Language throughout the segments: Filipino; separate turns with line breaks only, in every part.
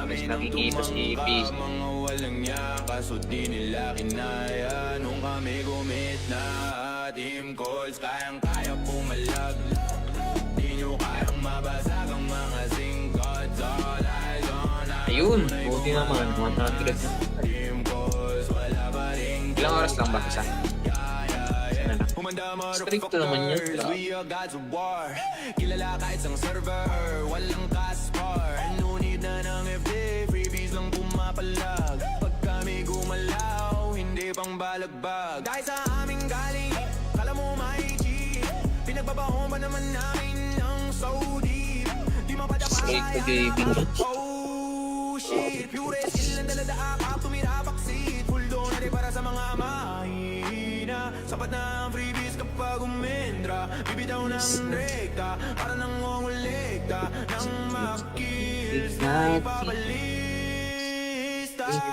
Mas nakikita si Peace.
Mga walang niya, kaso di nila kinaya. Nung kami gumit na team calls, kayang-kaya pumalag. Di nyo kayang mabasag ang mga singkats. All eyes on us.
Ayun, buti naman, 100.
Team calls, wala pa rin.
Ilang oras lang ba isa? Strict naman yun.
We are gods of war. Kilala kahit sang server, walang Caspar. No need na ng FD, freebies lang pumapalag. Pag kami gumalaw, hindi pang balagbag. Dahil sa aming galing, kala mo may cheat. Pinagbabaho ba naman namin ng so deep? Di mapadapa
Straight to gaming.
oh shit, pure skill ang dalada akap, tumira baksit. Full donate para sa mga mahina. Sapat na ang freebies kapag umendra. Bibitaw ng rekta, para nangungulikta ng makil sa ipabalista.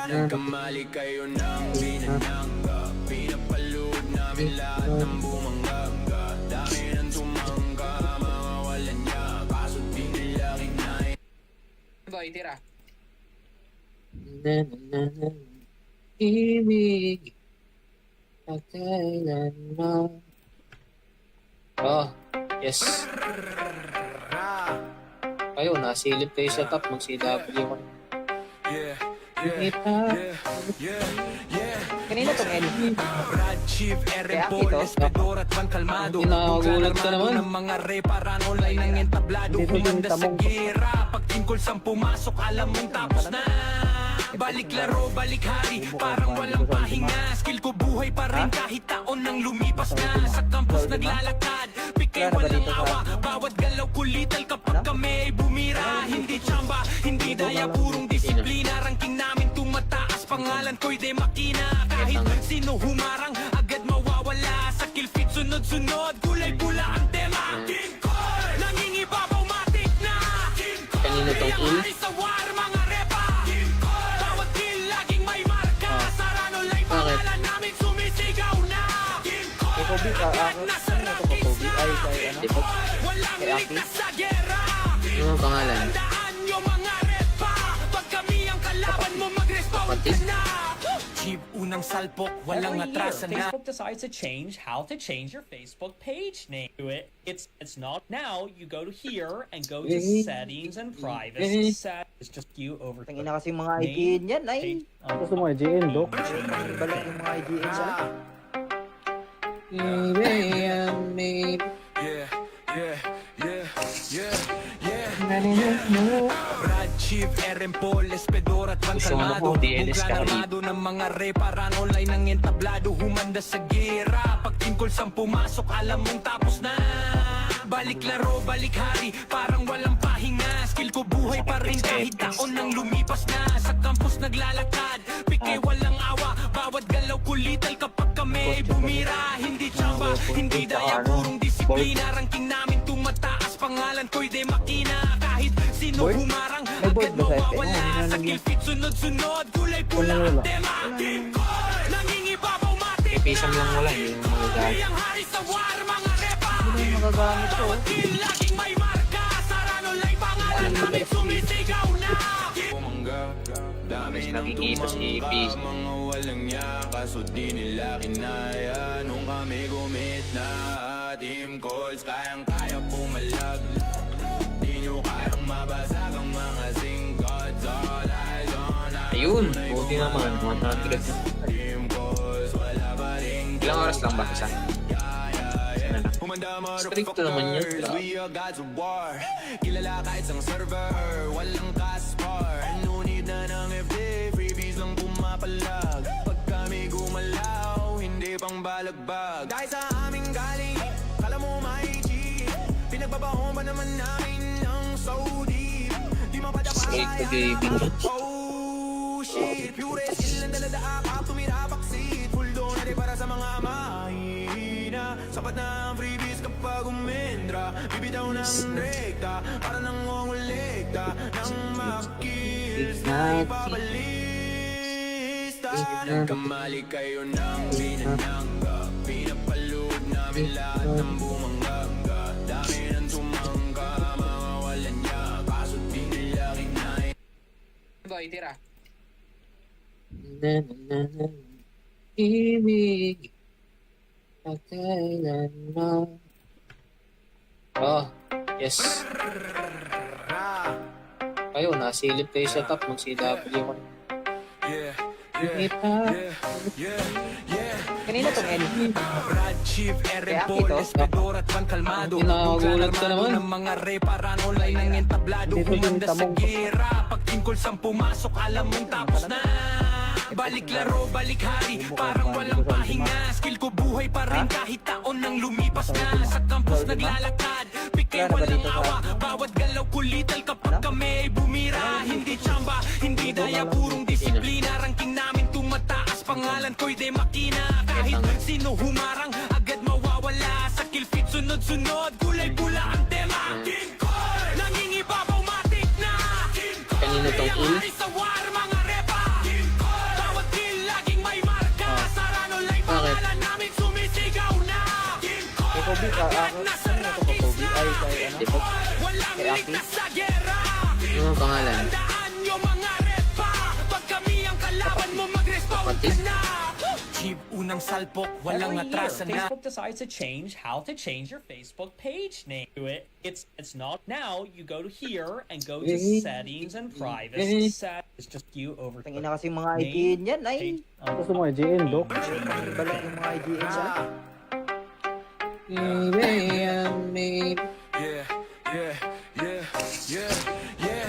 Nagkamali kayo ng binanangga. Pinapalood namin lahat ng bumangga. Dami ng tumangga, mga wala niya, kaso di nila kinaya.
Boy, tira. Ibig kailan mo. Oh, yes. Ayun, nasilip kayo sa top. Mag-CW ko.
Yeah,
Kita.
Kanina tong L.
Brad Chief,
Kaya
Eren Paul,
ito?
Espedor at Van Calmado.
Kinagulat ka naman.
Ng mga reparan online ng entablado.
Dito
Humanda
yung
sa
tamong-
gera. Pag team calls ang pumasok, alam mong tapos na. Balik laro, balik hari, parang walang pahinga. Skill ko buhay pa rin kahit taon nang lumipas na. Sa campus naglalakad, pikay walang awa. Bawat galaw kulital kapag kami ay bumira. Hindi tsamba, hindi daya, purong disiplina. Ranking namin tumataas, pangalan ko'y de makina. Kahit sino humarang, agad mawawala. Sa kill feed sunod-sunod, kulay pula ang tema. King Cole, nangingibabaw matik na. King Cole,
Kanina tong
kaya
kill?
hari sa war, mga repa. King Cole, bawat kill laging may marka. Sa ranolay, pangalan namin sumisigaw na. King Cole,
Kay Kobe,
agad nasa
ano to,
rankings
Kobe?
na.
Ay, kay ano?
King Cole, walang
Kay Aki?
ligtas sa gera.
Ano ang pangalan?
Tandaan nyo mga repa, pag kami ang kalaban mo mag-respawn ka
Kapatid?
na. Chief, unang salpok, walang
Every year,
atrasan na.
Facebook decides to change how to change your Facebook page name to it. It's not now. You go to here and go to settings and privacy. Set is just you over.
Tangina kasi mga IGN yan, ay.
Gusto mo IGN, Dok?
Bala yung mga IGN sa
Yeah, yeah, yeah, yeah, yeah. Brad Chief, Eren Paul, Espedor at Van
Gusto mo
Calmado.
po, DNS ka
Buglan
rin.
armado ng mga reparan online ng entablado. Humanda sa gera, pag team calls ang pumasok, alam mong tapos na. Balik laro, balik hari, parang walang pahinga. Skill ko buhay pa rin kahit taon nang lumipas na. Sa campus naglalakad, pikay walang awa. Bawat galaw kulital kapag kami ay bumira. Hindi tsamba, hindi daya, purong disiplina. Ranking namin tumataas, pangalan ko'y de makina. Kahit sino
Board?
humarang,
May board
agad
ba sa FB?
mawawala. Sa kill feed sunod-sunod, kulay pula ang tema. King Cole, nangingibabaw matik
Pisang lang wala, hindi mo magagamit.
ang hari sa war, mga repa.
Ano yung magagamit ko?
Bawat kill laging may marka. Sa ranolay, pangalan namin sumisigaw na.
Mas nakikita si Peace.
Mga walang niya, kaso di nila kinaya. Nung kami gumit na team calls, kayang-kaya pumalag. Di nyo kayang mabasag ang mga singkats. All eyes on us.
Ayun, buti naman, 100.
Team calls, wala pa rin.
Ilang oras lang ba isa? Strict naman yun.
We are gods of war. Kilala kahit sang server, walang Caspar. No need na ng FD, freebies lang pumapalag. Pag kami gumalaw, hindi pang balagbag. Dahil sa aming galing, kala mo may cheat. Pinagbabaho ba naman namin ng so deep? Di mapadapa
Straight to gaming.
oh shit, pure skill ang dalada akap, tumira baksit. Full donate para sa mga mahina. Sapat na ang freebies kapag umendra. Bibitaw ng rekta, para nangungulikta ng makil sa ipabalista. Nagkamali kayo ng binanangga. Pinapalood namin lahat ng bumangga. Dami ng tumangga, mga wala niya, kaso di nila kinaya.
Boy, tira. Na, na, na, na. Ibig. Pagkailan mo. Oh, yes. Kayo, nasilip kayo sa top ng CW ko.
Kanina tong N.
Brad Chief, Eren
Kaya
Paul,
ito?
Espedor at Van Calmado.
Ginagulat ka naman.
Ng mga reparang online ng entablado.
Dito yung
Humanda sa
tamong-
gera. Pag tingkol sang pumasok, alam mong tapos na. Balik laro, balik hari, parang walang pahinga. Skill ko buhay pa rin kahit taon nang lumipas na. Sa campus naglalakad, pikay walang awa. Bawat galaw kulital kapag kami ay bumira. Hindi tsamba, hindi daya, purong disiplina. Ranking namin tumataas, pangalan ko'y de makina. Kahit sino humarang, agad mawawala. Sa kill feed sunod-sunod, kulay pula ang tema. King Koy, nangingibabaw matik na. King Koy,
Kanino tong
ang
kill?
hari sa war, mga repa. King Koy, bawat kill laging may marka. Sa ranol ay pangalan namin sumisigaw na. King Koy,
Kay Kobe ka,
agad na sa
ano to kay Kobe? Ay, kay ano?
Di ba?
walang
Kay Aki?
ligtas sa gera.
Ano ang pangalan?
Tandaan nyo mga repa. Pag kami ang kalaban mo, mag-respond
Kapatid?
ka na. Jeep, unang salpok, walang
Every year,
atrasan na.
Facebook decides to change how to change your Facebook page name to it. It's not now. You go to here and go to settings and privacy. Set is just you over.
Tangina kasi mga IGN yan ay.
Gusto mo IGN, Dok?
Balik yung mga IGN yan.
Maybe.
Yeah, yeah, yeah, yeah, yeah.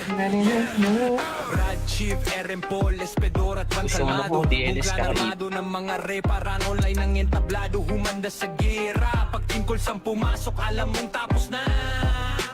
Brad Chief, Eren Paul, Espedor at Van
Gusto mo
Calmado.
po, DNS ka rin.
Armado ng mga reparan online ng entablado. Humanda sa gera. Pag tingkol sang pumasok, alam mong tapos na.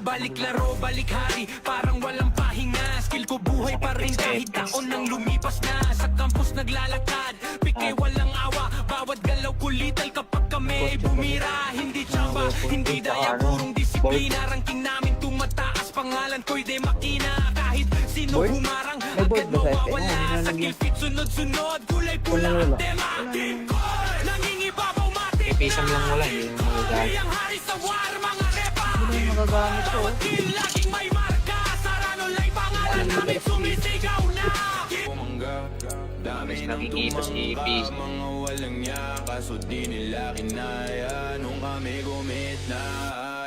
Balik laro, balik hari, parang walang pahinga. Skill ko buhay pa rin kahit taon nang lumipas na. Sa campus naglalakad, pikay walang awa. Bawat galaw kulital kapag kami ay bumira. Hindi tsamba, hindi daya, purong disiplina. Ranking namin tumataas, pangalan ko'y de makina. Kahit sino humarang,
May board
agad
ba sa
mawawala.
FNO?
Sa kill feed sunod-sunod, kulay pula ang tema. King Koy, nangingibabaw matik
Pisang lang wala, hindi mo magagamit.
ang hari sa war, mga repa.
Hindi mo magagamit to.
Kill laging may marka. Sa ranol ay pangalan namin sumisigaw na.
Mas nakikita si Peace.
Mga walang niya, kaso di nila kinaya. Nung kami gumit na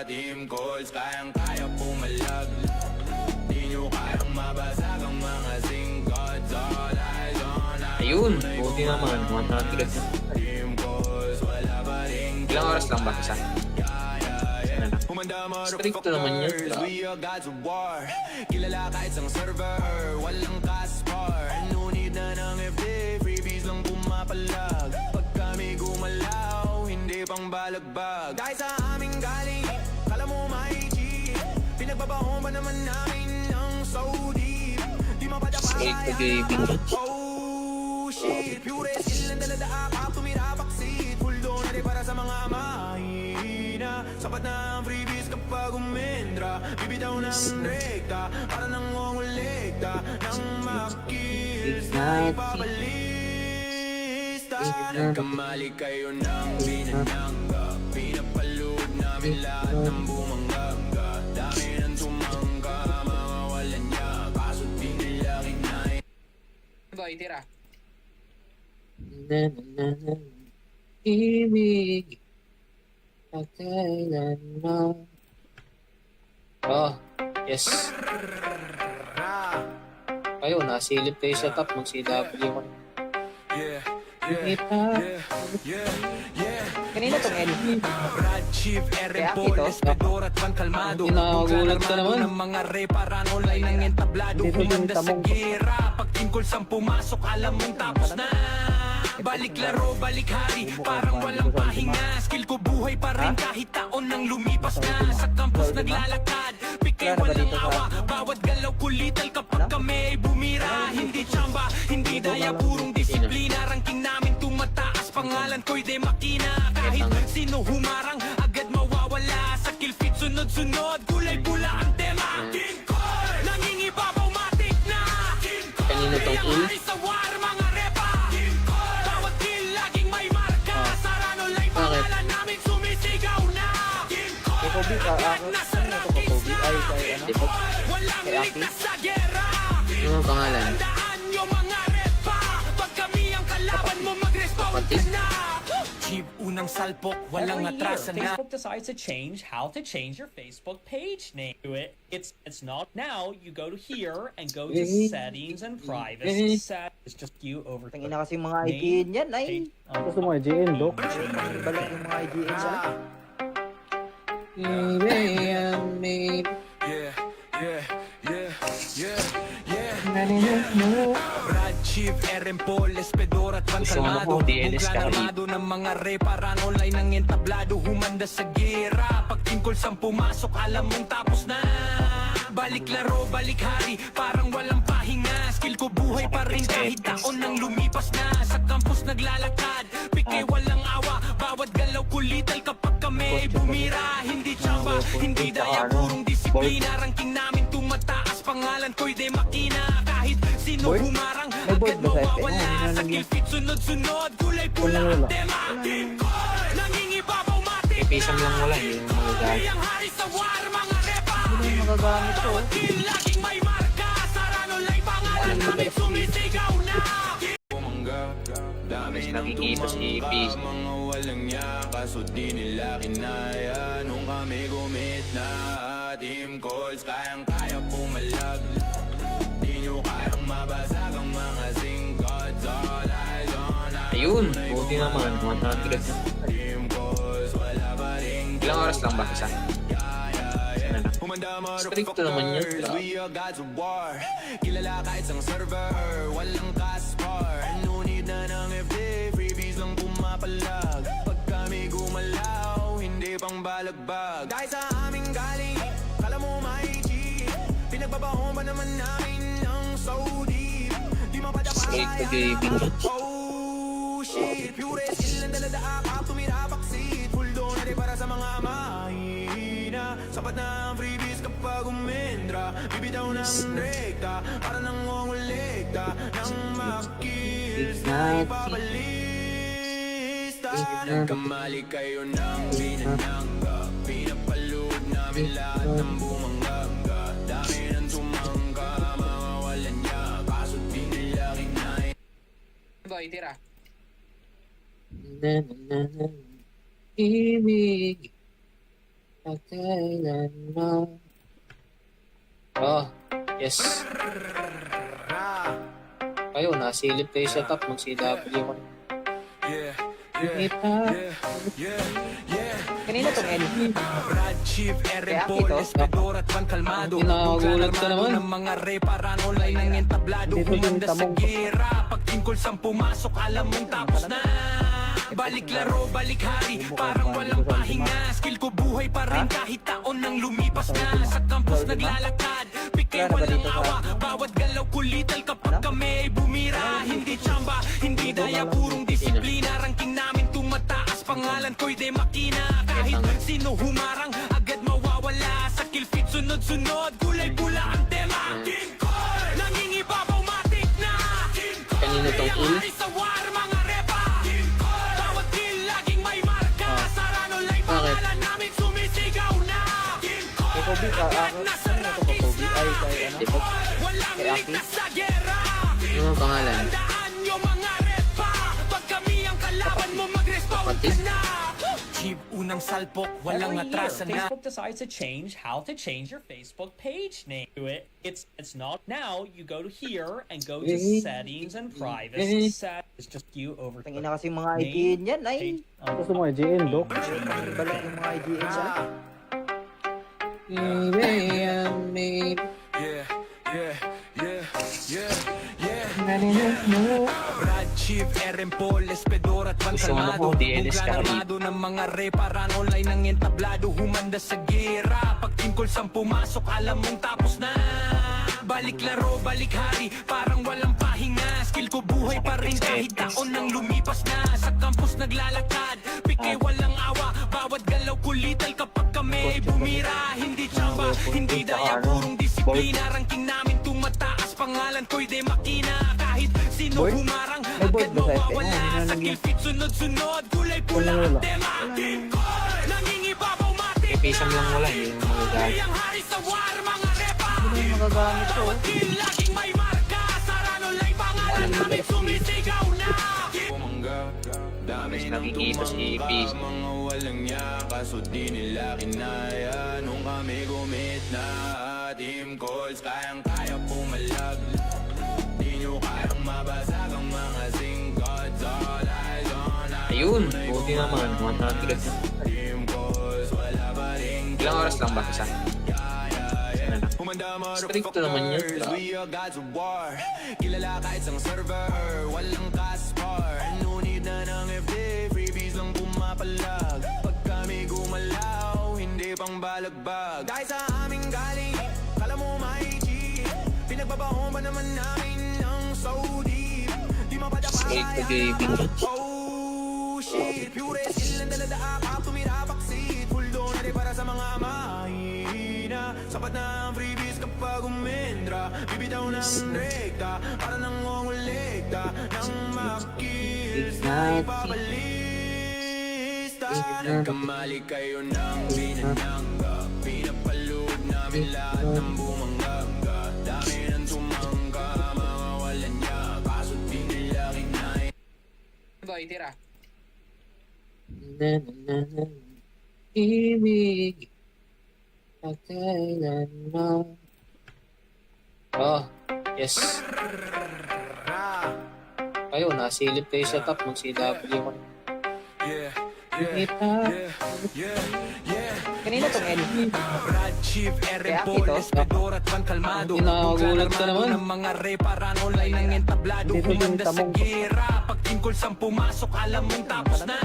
team calls, kayang-kaya pumalag. Di nyo kayang mabasag ang mga singkots. All eyes on us.
Ayun, buti naman. 100.
Team calls, wala pa rin.
Ilang oras lang ba isa? Sana lang. Stricto naman yun.
We are gods of war. Kilala kahit sang server, walang caspar. No need na ng FD, freebies lang pumapalag. Pag kami gumalaw, hindi pang balagbag. Dahil sa aming galing, kala mo may G. Pinagbabaon ba naman namin ng so deep? Di
Straight to the
mapadapaya.
beach.
Oh shit, pure skill ang dalada akap, tumira backseat. Full donate para sa mga mahina. Sapat na ang freebies kapag umendra. Bibitaw ng rekta, para nang ngongolekta. Nang makills na ipabalista. Kamali kayo ng binanangga. Pinapalood namin lahat ng bumangga. Dami ng tumangga, mga wala niya. Kaso di nila kinaya.
Boy, tira. Na, na, na, na. Ibig. Pagkailan mo. Oh, yes. Kayo, nasilip kayo sa top ng CW ko.
Yeah,
Kita.
Kanina tong N.
Brad Chief, Eren
Kaya
Paul,
ito?
Espedor at Van Calmado.
Ginagulat ka naman.
Ng mga reparan online ng entablado.
Dito yung
Humanda sa
tamong-
gera. Pag tingkol sang pumasok, alam mong tapos na. Balik laro, balik hari, parang walang pahinga. Skill ko buhay pa rin kahit taon nang lumipas na. Sa campus naglalakad, pikay walang awa. Bawat galaw kulital kapag kami ay bumira. Hindi tsamba, hindi daya, purong disiplina. Ranking namin tumataas, pangalan ko'y de makina. Kahit sino humarang, agad mawawala. Sa kill feed sunod-sunod, kulay pula ang tema. King Koy, nangingibabaw matik na. King Koy,
Kanino tong
ang
kill?
hari sa war, mga repa. King Koy, bawat kill laging may marka. Sa ranol ay pangalan namin sumisigaw na. King Koy,
Kay Kobe ka,
agad na sa
ano to kay Kobe? Ay, kay ano?
King Koy, walang
Kay Aki?
ligtas sa gera.
Ano ang pangalan?
Tandaan unang salpok, walang
Every year,
atrasan na.
Facebook decides to change how to change your Facebook page name to it. It's not now. You go to here and go to settings and privacy. Set is just you over.
Tangina kasi mga IGN yan ay.
Gusto mo IGN, Dok?
Balik yung mga IGN sila.
Yeah, yeah, yeah, yeah, yeah. Brad, Chief, Eren Paul, Espedor at Van
Gusto mo
Calmado.
ako, DLS ka rin.
Armado ng mga reparang online ng entablado. Humanda sa gera, pag tingkol sang pumasok, alam mong tapos na. Balik laro, balik hari, parang walang pahinga. Skill ko buhay pa rin kahit taon nang lumipas na. Sa campus naglalakad, pike walang awa. Bawat galaw kulital kapag kami ay bumira. Hindi tsamba, hindi daya, purong disiplina. Ranking namin tumataas, pangalan ko'y de makina. Kahit sino humarang, agad mawawala. Sa kill feed, sunod-sunod, kulay-pula ang tema. Team ko, nangingibabaw matik na.
Ipisang lang wala, hindi mo magagamit.
Ang hari sa war, mga repa.
Hindi mo magagamit to.
Bawat kill, laging may marka. Sarano lay pangalan namin sumisigaw na.
Mas nakikita si PC.
Mga walang niya, kaso di nila kinaya. Nung kami gumit na team calls, kayang-kaya pumalag. Di nyo kayang mabasag ang mga singkot. All eyes on us.
Ayun, buti naman. 100.
Team calls, wala pa rin.
Ilang oras lang ba isa?
Humanda
Stricto naman yun.
motherfuckers, we are gods of war. Kilala kahit sang server, walang caspar. No need na ng FD, freebies lang pumapalag. Pag kami gumalaw, hindi pang balagbag. Dahil sa aming galing, kala mo may cheat. Pinagbabahon ba naman namin ng so deep? Di
Straight to gaming.
Oh shit, pure skill ang daladaak, tumira baksit. Full donate para sa mga mahina. Sapat na ang freebies kapag umendra. Bibitaw ng rekta, para nang ngongolekta. Nang makills na ipabalista. Nagkamali kayo ng binanangga. Pinapalood namin lahat ng bumangga. Dami ng tumangga, mga walan niya. Kaso di nila kinaya.
Boy, tira. Ibig pagkailan mo. Oh, yes. Kayo, nasilip kayo sa top ng CW ko.
Yeah,
Ita.
Kanina tong L.
Brad, Chief, Eren
Kaya
Paul,
ito?
Espedor at Van Calmado.
Kinakagulat ka
Armado
naman.
ng mga reparang online ng entablado.
Dito din
Humanda sa
tamong-
gera, pag tingkol sang pumasok, alam mong tapos na. Balik laro, balik hari, parang walang pahinga. Skill ko buhay pa rin kahit taon nang lumipas na. Sa campus naglalakad, pike walang awa. Bawat galaw kulital kapag kami ay bumira. Hindi tsamba, hindi daya, purong disiplina. Ranking namin tumataas, pangalan ko'y de makina. Kahit sino humarang, agad mawawala. Sa kill feed, sunod-sunod, kulay-pula ang tema. Team Call, nangingibabaw matik na. Team Call,
Kanino tong
ang
kill?
hari sa war, mga repa. Team Call, bawat kill, laging may marka. Sarano lay pangalan namin sumisigaw na. Team Call,
Kobe ka,
agad nasa
ano to ko Kobe? Ay, kay ano?
walang
Kay Aki?
ligtas sa gera.
Ano ang pangalan?
Tandaan nyo mga repa, pag kami ang kalaban mo, mag-respond ka
Kapatid?
na. Chief, unang salpok, walang
Every year,
atrasan na.
Facebook decides to change how to change your Facebook page name to it. It's not now. You go to here and go to settings and privacy. Set is just you over.
Tangina kasi mga IGN yan ay.
Gusto mo IGN, Dok?
Balik yung mga IGN sila.
Yeah, yeah, yeah, yeah, yeah.
Brad, Chief, Eren Paul, Espedor at Van
Gusto mo
Calmado.
ako, DLS ka rin.
Armado ng mga reparang online ng entablado. Humanda sa gera, pag tingkol sang pumasok, alam mong tapos na. Balik laro, balik hari, parang walang pahinga. Skill ko buhay pa rin kahit taon nang lumipas na. Sa campus naglalakad, pike walang awa. Bawat galaw kulital kapag kami ay bumira. Hindi tsamba, hindi daya, purong disiplina. Ranking namin tumataas, pangalan ko'y de makina. Kahit sino humarang, agad mawawala. Sa kill feed, sunod-sunod, kulay-pula ang tema. Team Call, nangingibabaw matik na.
Ipisang lang wala, hindi mo magagamit.
Ang hari sa war, mga repa.
Hindi mo magagamit to.
Bawat kill, laging may marka. Sarano lay pangalan namin sumisigaw na.
Bumangga, dami ng
nakikita si Peace.
Mga walang niya, kaso di nila kinaya. Nung kami gumit na team calls, kayang-kaya pumalag. Di nyo kayang mabasag ang mga singkots. All eyes on us.
Ayun, buti naman. 100.
Team calls, wala pa rin.
Ilang oras lang ba isa? Ano na?
Humanda
Stricto naman yun.
motherfuckers, we are gods of war. Kilala kahit sang server, walang kaspar. No need na ng FD, freebies lang pumapalag. Pag kami gumalaw, hindi pang balagbag. Dahil sa aming galing, kala mo may G. Pinagbabaon ba naman namin ng so deep? Di
Straight to gaming.
Oh shit, pure skill ang daladaak, tumira backseat. Full donate para sa mga mahina. Sapat na ang freebies kapag umendra. Bibitaw ng rekta, para nang ngongolekta. Nang makills na ipabalista. Nagkamali kayo ng binanangga. Pinapalood namin lahat ng bumangga. Dami ng tumangga, mga walang niya. Kaso di nila kinaya.
Boy, tira. Ibig pagkailan mo. Oh, yes. Kayo, nasilip kayo sa top ng CW ko.
Yeah,
Kita.
Kanina tong enemy.
Brad Chief, Aaron
Kaya
Paul,
ito,
Espedor at Van Calmado.
Ginagulat ka
Armado
naman.
ng mga reparan online ng entablado.
Dito yung
Humanda sa
tamong-
gera. Pag tingkol sang pumasok, alam mong tapos na.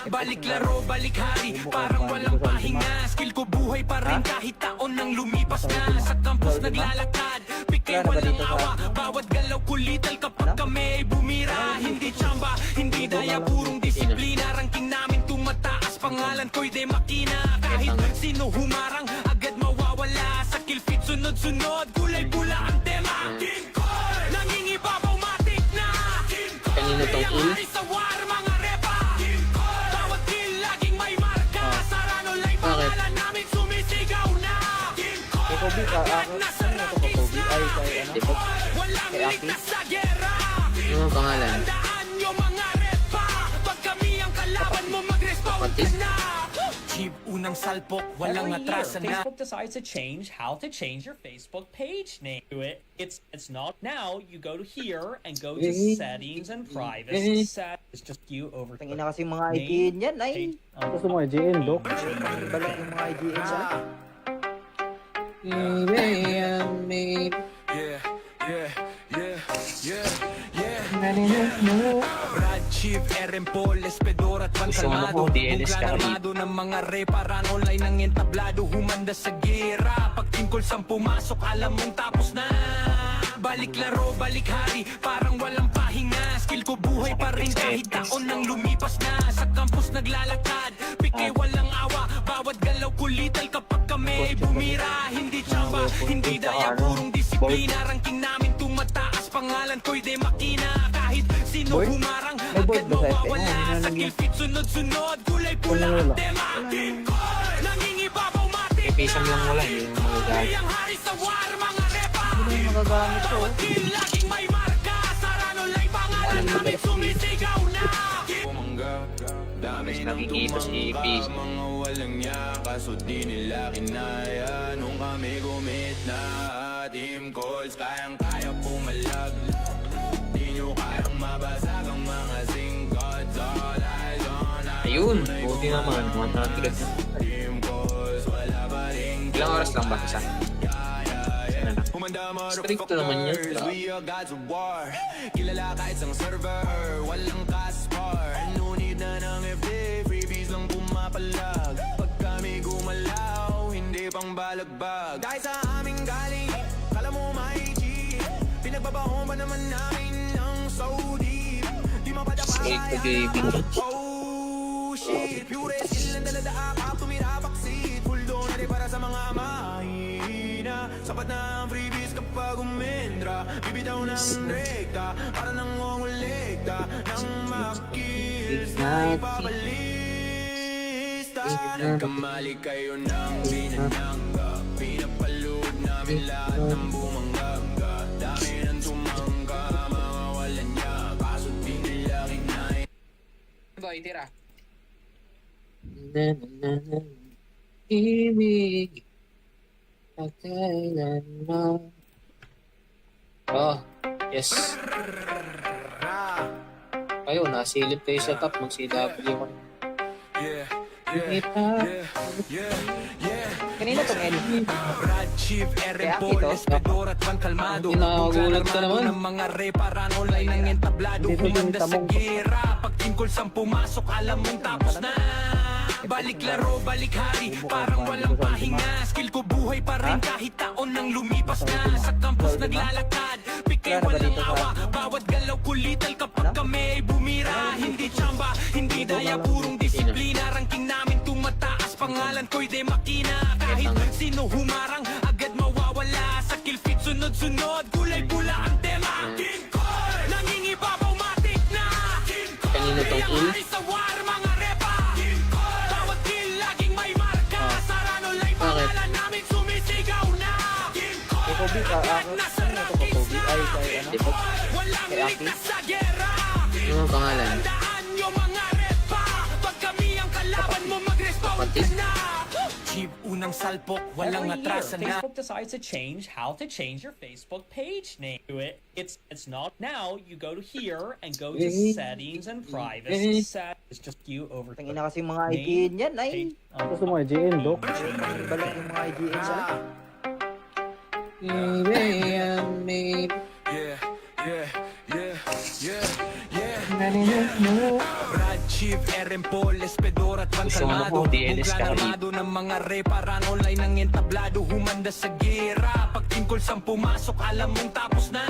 Balik laro, balik hari, parang walang pahinga. Skill ko buhay pa rin kahit taon nang lumipas na. Sa campus naglalakad, pikay walang awa. Bawat galaw kulital kapag kami ay bumira. Hindi tsamba, hindi daya, purong disiplina. Ranking namin tumataas, pangalan ko'y de makina. Kahit sino humarang, agad mawawala. Sa kill feed sunod-sunod, kulay pula ang tema. Nangingibabaw matik na.
Kanina tong
Yang
kill?
hari sa war, mga repa. Bawat kill laging may marka. Sarano lay pangalan namin sumisigaw na.
Kay Kobe,
Nasa
ano to kay Kobe? Ay, kay ano?
walang
Kay Aki?
ligtas sa gera.
Ano ang pangalan?
Tandaan nyo mga repa. Pag kami ang kalaban mo, mag-respawn
Kapatid?
ka na. Chief, unang salpok, walang
Every year,
atrasan na.
Facebook decides to change how to change your Facebook page name to it. It's not now. You go to here and go to settings and privacy. It's just you over.
Tangina kasi mga IGN yan ay.
Gusto mo IGN, Doc?
Balik yung mga IGN yan.
Yeah,
Brad Chief, Aaron Paul, Espedor at Van
Gusto mo
Calmado.
ako, DLS ka rin.
Armado ng mga reparan online ng entablado. Humanda sa gera. Pag tingkol sang pumasok, alam mong tapos na. Balik laro, balik hari, parang walang pahinga. Skill ko buhay pa rin kahit taon nang lumipas na. Sa campus naglalakad, pikay walang awa. Bawat galaw kulital kapag kami ay bumira. Hindi tsamba, hindi daya, purong disiplina. Ranking namin tumataas, pangalan ko'y de makina. Kahit sino
Boy?
humarang,
May board
agad
ba sa FB?
mawawala. Sa kill feed sunod-sunod, kulay pula ang tema. Nangingibabaw matik
May pisang lang wala, hindi yung magagamit.
Yang hari sa war, mga repa.
Hindi na magagamit to.
Bawat kill laging may marka. Sarano lay pangalan namin sumisigaw na.
Pumangga, dami ng
Nakikita si
tumangga.
Peace.
Mga walang niya, kaso di nila kinaya. Nung kami gumit na team calls, kayang-kaya pumalag. Di nyo kayang mabasag ang mga singkots. All eyes on us.
Ayun, buti naman. 100.
Team calls, wala pa rin.
Ilang oras lang ba isa? Ano na?
Humanda
Stricto naman yun.
motherfuckers, we are gods of war. Kilala kahit sang server, walang kaspar. No need na ng FD, freebies lang pumapalag. Pag kami gumalaw, hindi pang balagbag. Dahil sa aming galing, kala mo may G. Pinagbabaon ba naman namin ng so deep? Di
Straight to gaming.
Oh shit, pure skill ang daladaak, tumira backseat. Full donate para sa mga mahina. Sapat na ang freebies kapag umendra. Bibitaw ng rekta, para nang ngongolekta. Nang makills na ipabalista. Nagkamali kayo ng binanangga. Pinapalood namin lahat ng bumangga. Dami ng tumangga, mga walang niya. Kaso di nila kinaya.
Ba, Boy, tira. Na, na, na, na. Ibig. Pagkailan mo. Oh, yes. Kayo, nasilip kayo sa top. Mag-CW ko.
Yeah,
Kita.
Kanina tong L.
Brad Chief, Aaron
Kaya
Paul,
ito.
Espedor at Van Calmado.
Nagulat ka naman.
Ng mga reparan online ng entablado.
Dito
Humanda
yung
sa
tamong-
gira. Pag tingkol sang pumasok, alam mong tapos na. Balik laro, balik hari, parang walang pahinga. Skill ko buhay pa rin kahit taon nang lumipas na. Sa campus naglalakad, pikay walang awa. Bawat galaw kulital kapag kami ay bumira. Hindi tsamba, hindi daya, purong disiplina. Ranking namin tumataas, pangalan ko'y de makina. Kahit sino humarang, agad mawawala. Sa kill feed sunod-sunod, kulay pula ang tema. King Cole, nangingibabaw matik na. King Cole,
Kanino tong
yung
kill?
hari sa war, mga repa. King Cole, bawat kill laging may marka. Sa ranolay, pangalan namin sumisigaw na. King Cole,
Kay Kobe,
nasa
ano to kay Kobe? Ay, kay ano?
Di ba?
walang
Kay Aki?
ligtas sa gera.
Ano ang pangalan?
Tandaan nyo mga repa. Pag kami ang kalaban mo, mag-respawn ka
Kapatid.
na. Chief, unang salpok, walang
Every year,
atrasan na.
Facebook decides to change how to change your Facebook page name to it. It's not now. You go to here and go to settings and privacy. It's just you over.
Tangina kasi mga IGN yan ay.
Gusto mo IGN, Doc?
Balik yung mga IGN sila.
yeah, yeah, yeah, yeah, yeah.
Brad Chief, Aaron Paul, Espedor at Van
Gusto mo
Calmado.
ako, DLS ka
Armado ng mga reparan online ng entablado. Humanda sa gira. Pag tingkol sang pumasok, alam mong tapos na.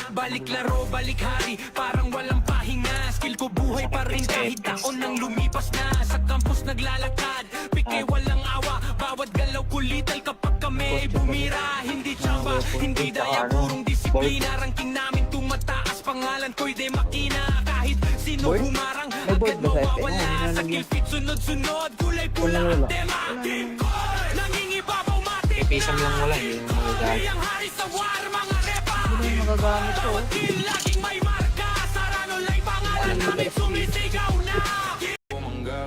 Balik laro, balik hari, parang walang pahinga. Skill ko buhay pa rin kahit taon nang lumipas na. Sa campus naglalakad, pikay walang awa. Bawat galaw kulital kapag kami ay bumira. Hindi tsamba, hindi daya, purong disiplina. Ranking namin tumataas, pangalan ko'y de makina. Kahit sino
Boy?
humarang,
May board
agad
ba sa FB?
mawawala. Sa kill feed sunod-sunod, kulay pula
Wala,
ang
wala.
tema. King Cole, nangingibabaw matik
May pisang lang wala. Yung mga guys.
ang hari sa war, mga repa.
Ano yung magagamit to?
Kill laging may marka. Sa ranolay, pangalan namin sumisigaw na.
Bumangga,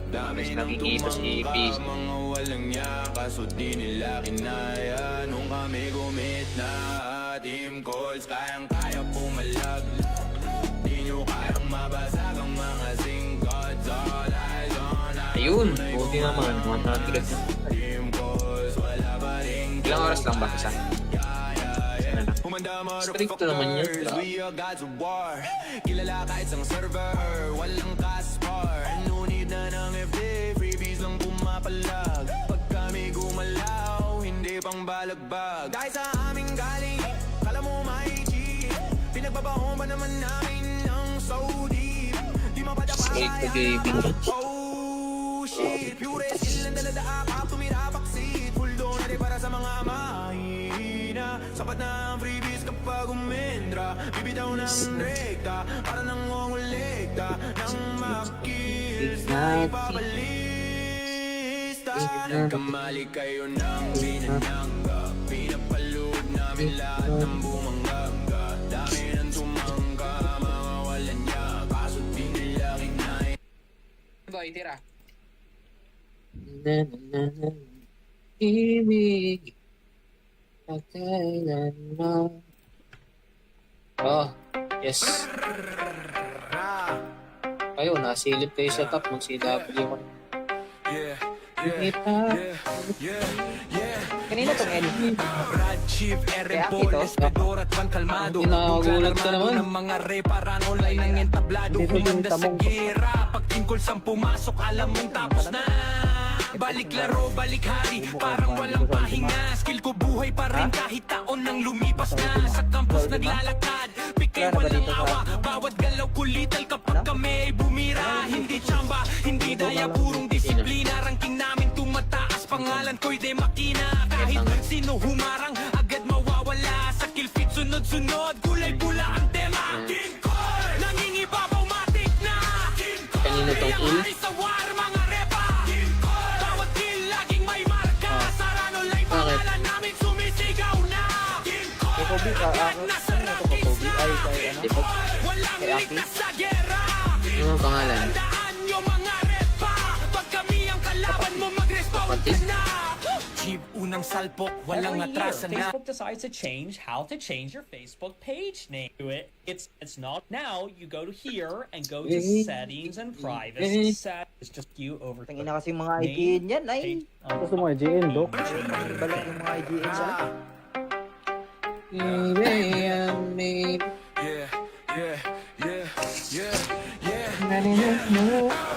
dami
Mas
ng
nakikita si
tumangka,
Peace.
mga walang niya, kaso di nila kinaya. Nung kami gumit na, team calls, kayang-kaya pumalag. Di nyo kayang mabasag ang mga singkots. All eyes on us.
Ayun, buti naman. 100.
Team calls, wala pa rin.
Ilang oras lang ba isa?
Humanda
Stricto naman yun.
motherfuckers, we are gods of war. Kilala kahit sang server, walang kaspar. No need na ng FD, freebies lang pumapalag. Pag kami gumalaw, hindi pang balagbag. Dahil sa aming galing, kala mo may G. Pinagbabaon ba naman namin ng so deep? Di
Straight to gaming.
Oh shit, pure skill ang daladaak, tumira backseat. Full donate para sa mga mahina. Sapat na ang freebies kapag umendra. Bibitaw ng rekta, para nang ngongolekta. Nang makills na ipabalista. Kamali kayo ng binanangga. Pinapalood namin lahat ng bumangga. Dami ng tumangga, mga walang niya. Kaso di nila kinaya.
Boy, tira. Na, na, na, na. Ibig. Pagkailan mo. Oh, yes. Kayo, nasilip kayo sa top. Mag-CW ko.
Yeah,
Kita.
Kanina tong L.
Brad Chief, Aaron
Kaya
Paul,
ito.
Espedor at Van Calmado.
Nagulat ka naman.
Ng mga reparan online ng entablado.
Dito yung
Humanda sa
tamong-
gira. Pag tingkol sang pumasok, alam mong tapos na. Balik laro, balik hari, parang walang pahinga. Skill ko buhay pa rin kahit taon nang lumipas na. Sa campus naglalakad, pikay walang awa. Bawat galaw kulital kapag kami ay bumira. Hindi tsamba, hindi daya, purong disiplina. Ranking namin tumataas, pangalan ko'y de makina. Kahit sino humarang, agad mawawala. Sa kill feed sunod-sunod, kulay pula ang tema. King Cole, nangingibabaw matik na. King Cole,
Kanino tong
yung
kill?
hari sa war, mga repa. King Cole, bawat kill laging may marka. Sa ranolay, pangalan namin sumisigaw na. King Cole,
Kay Kobe,
agad nasa
ano to kay Kobe? Ay, kay ano?
King Cole, walang
Kay Aki?
ligtas sa gera.
Ano ang pangalan?
Tandaan nyo mga repa, pag kami ang kalaban mo mag-respond
Kapatid?
na. Jeep, unang salpok, walang
Every year,
atrasan na.
Facebook decides to change how to change your Facebook page name. Do it. It's not now. You go to here and go to settings and privacy. It's just you over.
Tangina kasi mga IGN yan ay.
Gusto mo IGN, Dok?
Balik yung mga IGN dyan.
Yeah,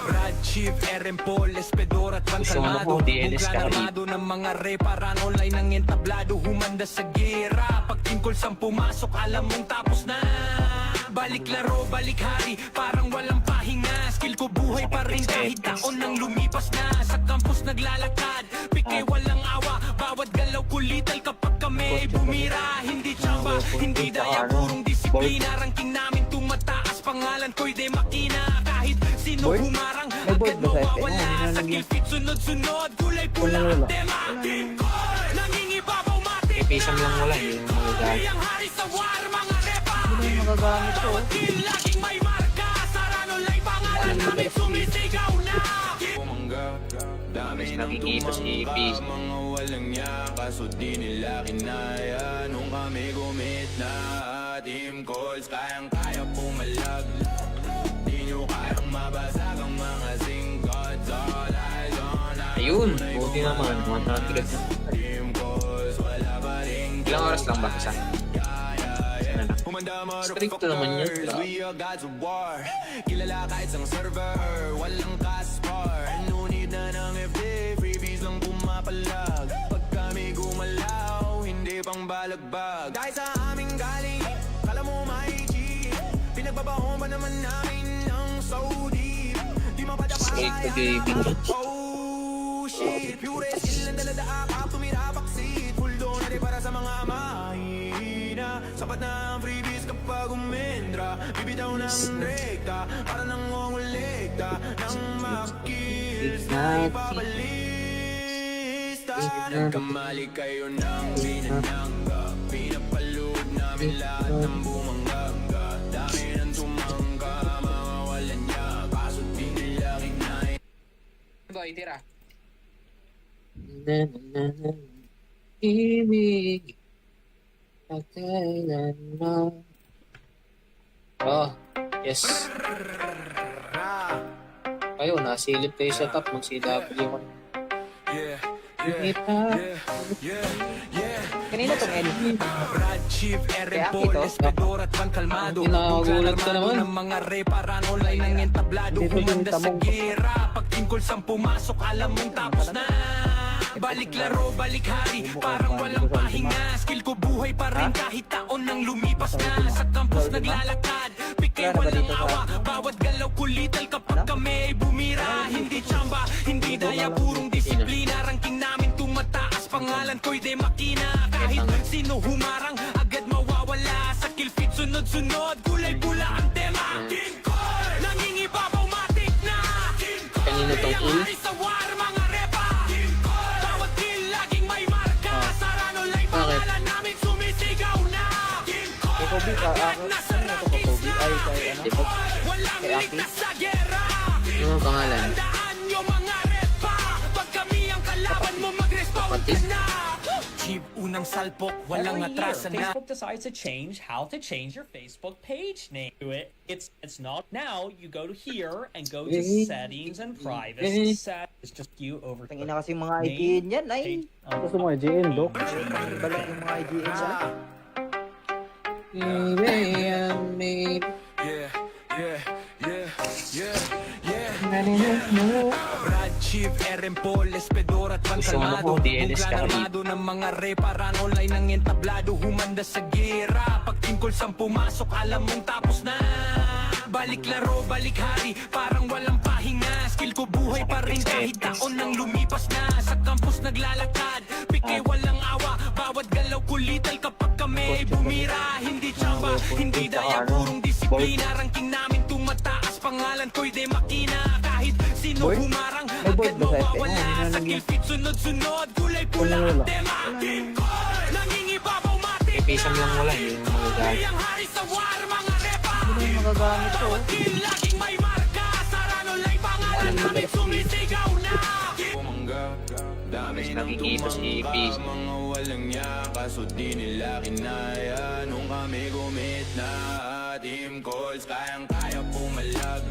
Brad, Chief, Eren Paul, Espedor at Van
Gusto mo
Calmado.
ako, DLS
Bugang
ka rin.
armado ng mga reparan online ng entablado. Humanda sa gera, pag tingkol sang pumasok, alam mong tapos na. Balik laro, balik hari, parang walang pahinga. Skill ko buhay pa rin kahit taon nang lumipas na. Sa campus naglalakad, pike walang awa. Bawat galaw kulital kapag kami ay bumira. Hindi tsamba, hindi daya, purong disiplina. Ranking namin tumataas, pangalan ko'y de makina. Kahit sino
Boy?
humarang,
May board
agad
ba sa FB?
mawawala. Sa kill feed, sunod-sunod, kulay pula ang tema. Team ko, nangingibabaw matik na.
Ipisang lang wala, hindi mo magagamit.
Ang hari sa war, mga repa.
Hindi mo magagamit to.
Kill, laging may marka. Sarano lay pangalan namin sumisigaw na. Pumangga, dami
Mas
ng
nakikita si
tumangka.
Peace.
Mga walang niya, kaso di nila kinaya. Nung kami gumit na, team calls, kayang-kaya pumalag. Di nyo kayang mabasag ang mga singkots. All eyes on us.
Ayun, buti naman. 100.
Team calls, wala pa rin.
Ilang oras lang ba isa?
Humanda
Stricto naman yun,
motherfuckers,
grabe.
we are gods of war. Kilala kahit sang server, walang kaspar. No need na ng FD, freebies lang pumapalag. Pag kami gumalaw, hindi pang balagbag. Dahil sa aming galing, kala mo may G. Pinagbabahon pa naman namin ng so deep. Di
Stricto gaming.
Oh shit, pure skill ang dalada akap, tumira baksit. Full donate para sa mga mahina. Sapat na ang freebies kapag umendra. Bibitaw ng rekta, para nang ulegta. Nang makills na ipabalista. Nagkamali kayo ng binanangga. Pinapalood namin lahat ng bumangga. Dami ng tumangga, mga wala niya. Kaso di nila kinaya.
Boy, tira. Ibig pagkailan mo. Oh, yes. Kayo, nasilip kayo sa top. Mag-CW ko.
Yeah,
Kita.
Kanina tong L.
Brad, Chief, Eren
Kaya
Paul,
ito?
Espedor at Van Calmado.
Nagulat ka
Bugang
naman.
armado ng mga reparan online ng entablado.
Dito
Humanda
yung
sa
tamong-
gera, pag tingkol sang pumasok, alam mong tapos na. Balik laro, balik hari, parang walang pahinga. Skill ko buhay pa rin kahit taon nang lumipas na. Sa campus naglalakad, pike
Wala na ba
walang
dito sa-
awa. Bawat galaw kulital kapag kami ay bumira. Hindi tsamba, hindi daya, purong disiplina. Ranking namin tumataas, pangalan ko'y de makina. Kahit sino humarang, agad mawawala. Sa kill feed, sunod-sunod, kulay pula ang tema. Team Call, nangingibabaw matik na. Team Call,
Kanino tong
ang
kill?
hari sa war, mga repa. Team Call, bawat kill laging may marka. Sarano lay pangalan namin sumisigaw na. Team Call,
Kay Kobe,
agad na sa
ano to kay Kobe? Ay, kay ano?
Di ba?
walang
Kay Aki?
ligtas sa gera.
Ano ang pangalan?
Tandaan nyo mga repa, pag kami ang kalaban mo mag-respond
Kapatid?
na. Jeep, unang salpok, walang
Every year,
atrasan na.
Facebook decides to change how to change your Facebook page name. Do it. It's not now. You go to here and go to settings and privacy. It's just you over.
Tangina kasi mga IGN yan ay.
Gusto mo IGN, Dok?
Balik yung mga IGN dyan.
Brad, Chief, Eren Paul, Espedor at Van
Gusto mo
Calmado.
ako, DLS ka
Bugang
rin.
armado ng mga reparan online ng entablado. Humanda sa gera, pag tingkol sang pumasok, alam mong tapos na. Balik laro, balik hari, parang walang pahinga. Skill ko buhay pa rin kahit taon nang lumipas na. Sa campus naglalakad, pike walang awa. Bawat galaw kulital kapag kami ay bumira. Hindi tsamba, hindi daya, purong disiplina. Ranking namin tumataas, pangalan ko'y de makina. Kahit sino
Boy?
humarang,
May board
agad
ba sa FB?
mawawala. Sa kill feed, sunod-sunod, kulay pula ang
Wala.
tema. Team Call, nangingibabaw matik
Ipisang lang wala, hindi mo magagamit.
ang hari sa war, mga repa.
Hindi mo magagamit to.
Kill, laging may marka.
nakikita si Peace.
mga walang niya, kaso di nila kinaya. Nung kami gumit na team calls, kayang-kaya pumalag.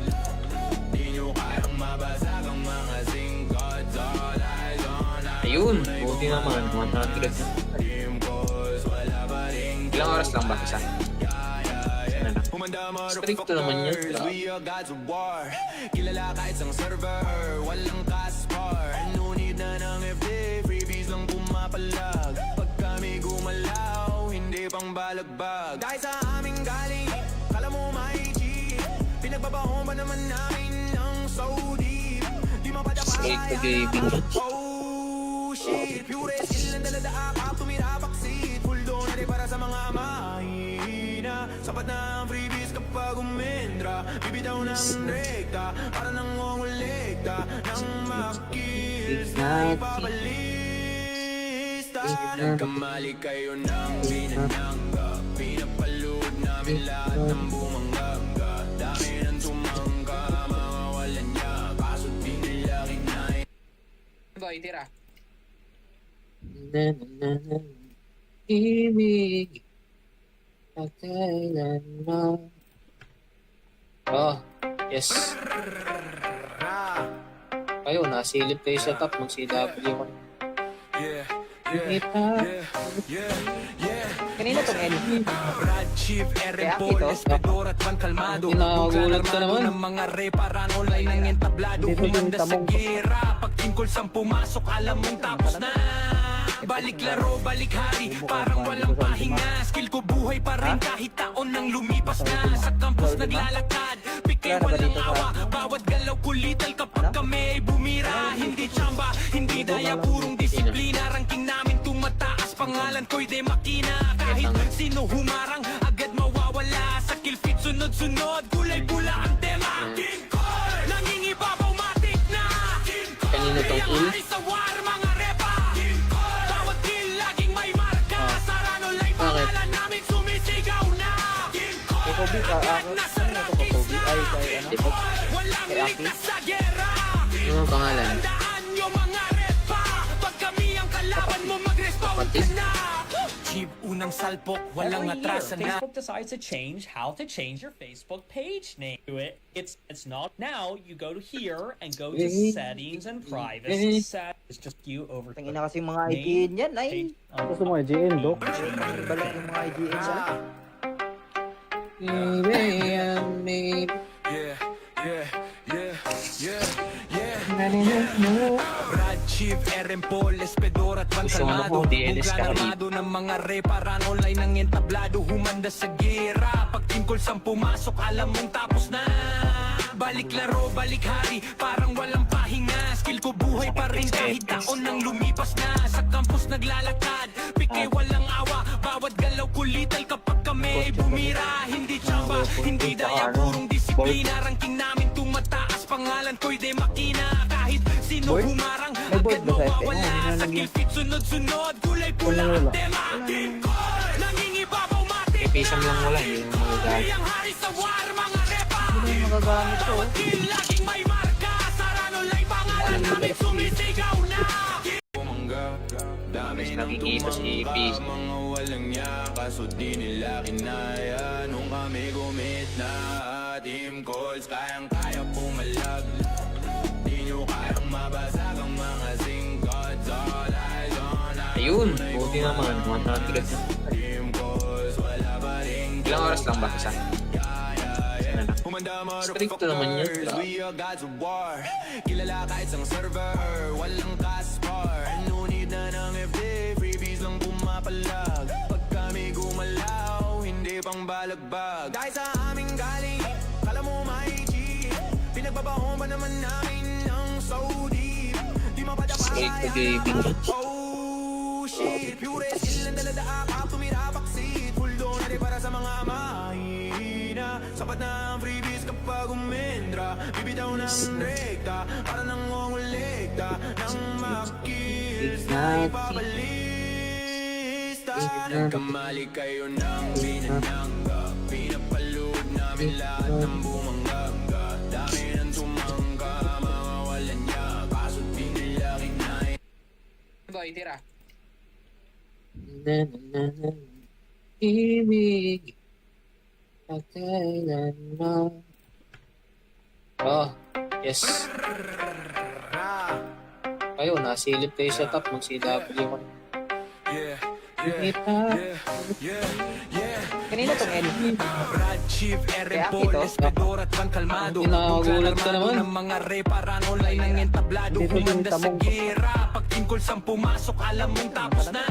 Di nyo kayang mabasag ang mga singkots. All eyes on us.
Ayun, buti naman, 100.
Team calls, wala pa rin.
Ilang oras lang ba isa? Ano na?
Humanda
Stricto naman yun.
motherfuckers, we are gods of war. Kilala kahit isang server, walang kaspar. No need na ng FD, freebies lang pumapalag. Pag kami gumalaw, hindi pang balagbag. Dahil sa aming galing, kala mo may cheat. Pinagbabahon ba naman namin ng so deep? Di
Straight to gaming.
Oh shit, pure skill ang dalada akap, tumira backseat. Full donate para sa mga mahina. Sapat na ang freebies kapag umendra. Bibitaw ng rekta, para nang ongulikta. Nang makills na ipabalista. Nagkamali kayo ng binanangga. Pinapalood namin lahat ng bumangga. Dami ng tumangga, mga walan niya. Kaso di nila kinaya.
Boy, tira. Ibig pagkailan mo. Oh, yes. Ayun, nasilip kayo sa top. Mag-CW ko.
Yeah,
Kanina tong NP.
Brad Chief, Eren
Kaya
Paul,
ito.
Espedor at Van Calmado.
Ginagulat ka naman.
Ng mga reparan online ng entablado.
Dito
Humanda
yung
sa
tamong.
gera. Pag tungkol sang pumasok, alam mong tapos na. Balik laro, balik hari, parang walang pahinga. Skill ko buhay pa rin kahit taon nang lumipas na. Sa campus naglalakad, pikay walang awa. Bawat galaw kulital kapag kami ay bumira. Hindi tsamba, hindi daya, purong disiplina. Ranking namin tumataas, pangalan ko'y de makina. Kahit sino humarang, agad mawawala. Sa kill feed sunod-sunod, kulay pula ang tema. King Cole, nangingibabaw matik na. King Cole,
Kanino tong
kayang
kill?
hari sa war, mga repa. King Cole, bawat kill laging may marka. Sarano lay pangalan namin sumisigaw na. King Cole,
Kay Kobe,
agad nasa
ano to
rakis
Kobe?
na.
Ay, kay ano?
Di ba?
Walang
Kay Aki?
ligtas sa gera.
Ano ang pangalan?
Tandaan nyo mga repa. Pag kami ang kalaban mo, mag-respawn ka
Kapatid?
na. Chip, unang salpok, walang
Every year,
atrasan na.
Facebook decides to change how to change your Facebook page name. Do it. It's not now. You go to here and go to settings and privacy. It's just you over.
Tangina kasi mga IGN yan, ay.
Gusto mo IGN, Dok?
Balak yung mga IGN sa.
Brad Chief, Eren Paul, Espedor at Van
Gusto mo
Calmado.
ko, DNS ka
Armado ng mga reparan online ng entablado. Humanda sa gera. Pag team calls ang pumasok, alam mong tapos na. Balik laro, balik hari, parang walang pahinga. Skill ko buhay pa rin kahit taon nang lumipas na. Sa campus naglalakad, pikay walang awa. Bawat galaw kulital kapag kami ay bumira. Hindi tsamba, hindi daya, purong disiplina. Ranking namin tumataas, pangalan ko'y de makina. Kahit sino
Board?
humarang,
May board
agad
ba sa FB?
mawawala. Sa kill feed sunod-sunod, kulay pula
Wala,
ang
wala.
tema. King Cole, nangingibabaw matik
May pisang lang wala, hindi mo magagamit.
Ang hari sa war, mga repa.
Hindi mo magagamit to.
Kill laging may marka. Sarano lay pangalan namin sumisigaw na.
Bumangga, dami
Mas
ng
nakikita si
tumangga,
Peace.
mga walang niya, kaso di nila kinaya. Nung kami gumit na team calls, kayang-kaya pumalag. Di nyo kayang mabasag ang mga singkots. All eyes on us.
Ayun, buti naman, 100.
Team calls, wala pa rin.
Ilang oras lang ba isa? Ano na?
Humanda
Stricto naman yun.
motherfuckers, we are gods of war. Kilala kahit isang server, walang kaspar. No need na ng FD, freebies lang pumapalag. Pag kami gumalaw, hindi pang balagbag. Dahil sa aming galing, kala mo may cheat. Pinagbabahon ba naman namin ng so deep? Di
Straight to gaming.
Oh shit, pure skill ang dalada akap, tumira backseat. Full donate para sa mga mahina. Sapat na ang freebies kapag umendra. Bibitaw ng rekta, para nang ongulikta. Nang makills na ipabalista. Nagkamali kayo ng binanangga. Pinapalood namin lahat ng bumangga. Dami ng tumangga, mga walan niya. Kaso di nila kinaya.
Ba, ba itira? Na na na na. Ibig. Pagkailan mo. Oh, yes. Kayo, nasilip kayo sa top. Mag-CW ko.
Kanina tong L.
Brad Chief, Eren
Kaya
Paul,
ito.
Espedor at Van Calmado.
Ginagulat ka
Magkalarado
naman.
ng mga reparan online ng entablado.
Dito
Humanda
yung
sa
tamong-
gera. Pag tungkol sang pumasok, alam mong tapos na.